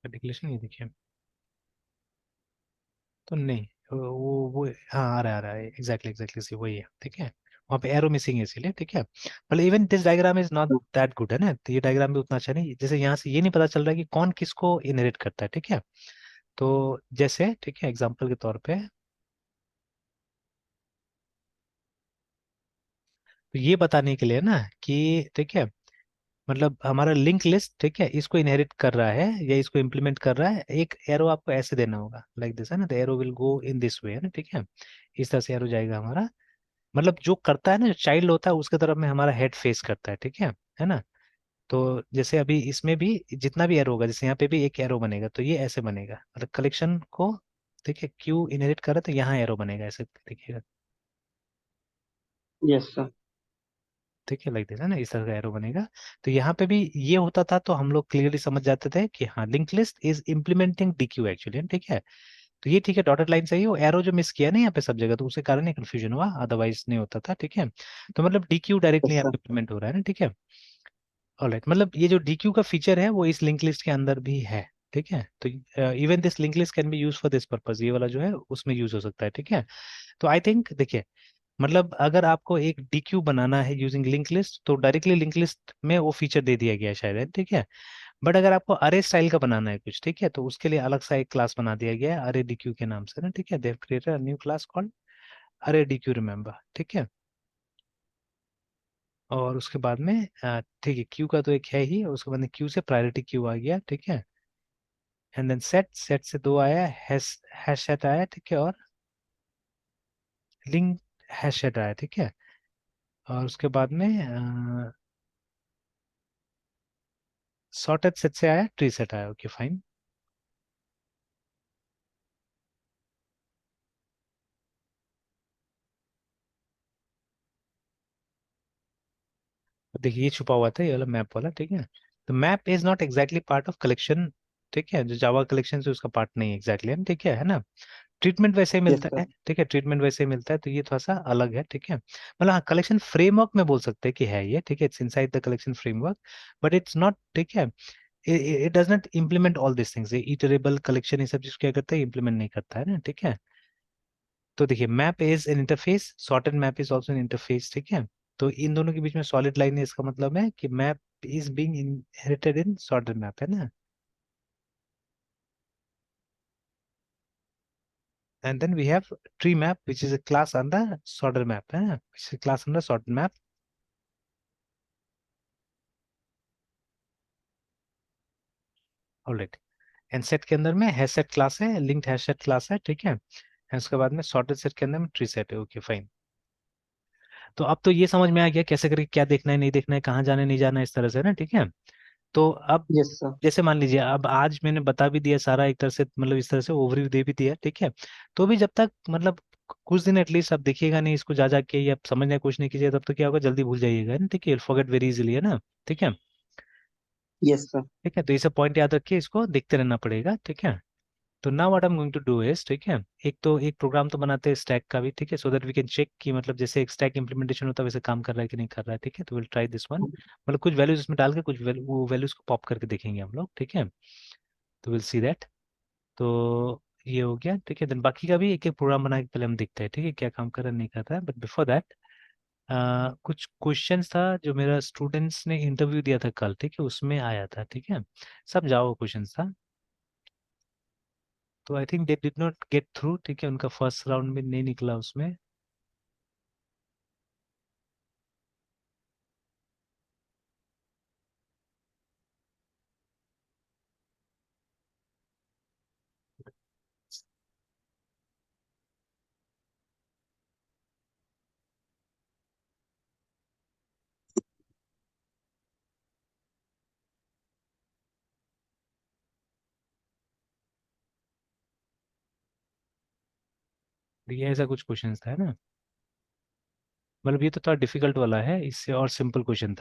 डिक्लेरेशन ये देखिए, तो नहीं, वो हाँ आ रहा है एग्जैक्टली एग्जैक्टली सी वही है, ठीक है, वहाँ पे एरो मिसिंग है इसीलिए, ठीक है। मतलब even this diagram is not that good है ना, तो ये डायग्राम भी उतना अच्छा नहीं, जैसे यहाँ से ये नहीं पता चल रहा है कि कौन किसको इनहेरिट करता है, ठीक है। तो जैसे, ठीक है, एग्जाम्पल के तौर पे, तो ये बताने के लिए ना कि, ठीक है, मतलब हमारा लिंक लिस्ट, ठीक है, इसको इनहेरिट कर रहा है या इसको इम्प्लीमेंट कर रहा है, एक एरो आपको ऐसे देना होगा लाइक दिस है ना, the arrow will go in this way है ना, ठीक है, इस तरह से एरो जाएगा हमारा, मतलब जो करता है ना, जो चाइल्ड होता है उसके तरफ में हमारा हेड फेस करता है, ठीक है ना। तो जैसे अभी इसमें भी जितना भी एरो होगा, जैसे यहाँ पे भी एक एरो बनेगा, तो ये ऐसे बनेगा, मतलब कलेक्शन को, ठीक है, क्यू इनहेरिट कर रहा है तो यहाँ एरो बनेगा ऐसे, देखिएगा, यस सर। ठीक है, लाइक दिस है ना, इस तरह का एरो बनेगा। तो यहाँ पे भी ये होता था तो हम लोग क्लियरली समझ जाते थे कि हाँ, link list is implementing DQ actually, ठीक है। तो ये ठीक है, डॉटेड लाइन सही हो, एरो जो मिस किया ना यहाँ पे सब जगह, तो उसके कारण ही कंफ्यूजन हुआ, अदरवाइज नहीं होता था, ठीक है। तो मतलब DQ डायरेक्टली यस यहाँ सर। पे इम्प्लीमेंट हो रहा है ना, ठीक है। ऑलराइट, मतलब ये जो DQ का फीचर है वो इस लिंक लिस्ट के अंदर भी है, ठीक है। तो even this link list can be use for this purpose, ये वाला जो है उसमें यूज हो सकता है, ठीक है। तो आई थिंक देखिए, मतलब अगर आपको एक DQ बनाना है यूजिंग लिंक लिस्ट, तो डायरेक्टली लिंक लिस्ट में वो फीचर दे दिया गया है शायद, ठीक है। बट अगर आपको अरे स्टाइल का बनाना है कुछ, ठीक है, तो उसके लिए अलग सा एक क्लास बना दिया गया है अरे DQ के नाम से ना, ठीक है, they have created a new class called अरे DQ, रिमेंबर, ठीक है। और उसके बाद में ठीक है, क्यू का तो एक है ही, और उसके बाद में क्यू से प्रायोरिटी क्यू आ गया, ठीक है। एंड देन सेट, सेट से दो आया, हैश, हैश सेट आया, ठीक है, और लिंक हैश सेट आया, ठीक है। और उसके बाद में सॉर्टेड सेट से आया, ट्री सेट आया, ओके फाइन। देखिए ये छुपा हुआ था, ये वाला मैप वाला, ठीक है। तो map is not exactly part of collection, ठीक है, जो जावा कलेक्शन से उसका पार्ट नहीं है एग्जैक्टली है, ठीक है ना। ट्रीटमेंट वैसे ही यस मिलता सर। है, ठीक है, ट्रीटमेंट वैसे ही मिलता है, तो ये थोड़ा सा अलग है, ठीक है। मतलब हाँ, कलेक्शन फ्रेमवर्क में बोल सकते हैं कि है ये, ठीक है, it's inside the collection framework, but it's not, ठीक है, it does not implement all this things, ये इटरेबल कलेक्शन ये सब चीज क्या करता है, इम्प्लीमेंट नहीं करता है ना, ठीक है। तो देखिए, map is an interface, sorted map is also an interface, ठीक है। तो इन दोनों के बीच में सॉलिड लाइन है, इसका मतलब है कि map is being inherited in sorted map, है ना। And then we have tree map, which is a class under sorted map, है ना, which is a class under sorted map. Alright, and set के अंदर में हैश सेट क्लास है, linked hash set class है, ठीक है। एंड उसके बाद में सॉर्टेड सेट के अंदर में ट्री सेट है, ओके फाइन। तो अब तो ये समझ में आ गया कैसे करके क्या देखना है नहीं देखना है, कहाँ जाना है नहीं जाना है, इस तरह से ना, ठीक है। तो अब यस सर। जैसे मान लीजिए, अब आज मैंने बता भी दिया सारा एक तरह से, मतलब इस तरह से ओवरव्यू दे भी दिया, ठीक है। तो भी जब तक मतलब कुछ दिन एटलीस्ट आप देखिएगा नहीं इसको जा जाके, या समझने की कोशिश नहीं कीजिए, तब तो क्या होगा, जल्दी भूल जाइएगा ना, ठीक है, फॉरगेट वेरी इजीली, है ना, ठीक है। Yes sir. ठीक है, तो ये सब पॉइंट याद रखिए, इसको देखते रहना पड़ेगा, ठीक है। तो now what I am going to do is, ठीक है, एक तो एक प्रोग्राम तो बनाते हैं स्टैक का भी, ठीक है, so that we can check कि मतलब जैसे एक स्टैक इंप्लीमेंटेशन होता है वैसे काम कर रहा है कि नहीं कर रहा है, ठीक है। तो विल ट्राई दिस वन, मतलब कुछ वैल्यूज इसमें डाल के कुछ वो वैल्यूज को पॉप करके देखेंगे हम लोग, ठीक है। तो विल सी दैट। तो ये हो गया, ठीक है, देन बाकी का भी एक एक प्रोग्राम बना के पहले हम देखते हैं, ठीक है, क्या काम कर रहा है नहीं कर रहा है, बट बिफोर दैट कुछ क्वेश्चंस था जो मेरा स्टूडेंट्स ने इंटरव्यू दिया था कल, ठीक है, उसमें आया था, ठीक है, सब जावा क्वेश्चंस था। तो I think they did not get through, ठीक है, उनका फर्स्ट राउंड में नहीं निकला उसमें। ये ऐसा कुछ क्वेश्चंस था, है ना। मतलब ये तो थोड़ा डिफिकल्ट वाला है, इससे और सिंपल क्वेश्चन था।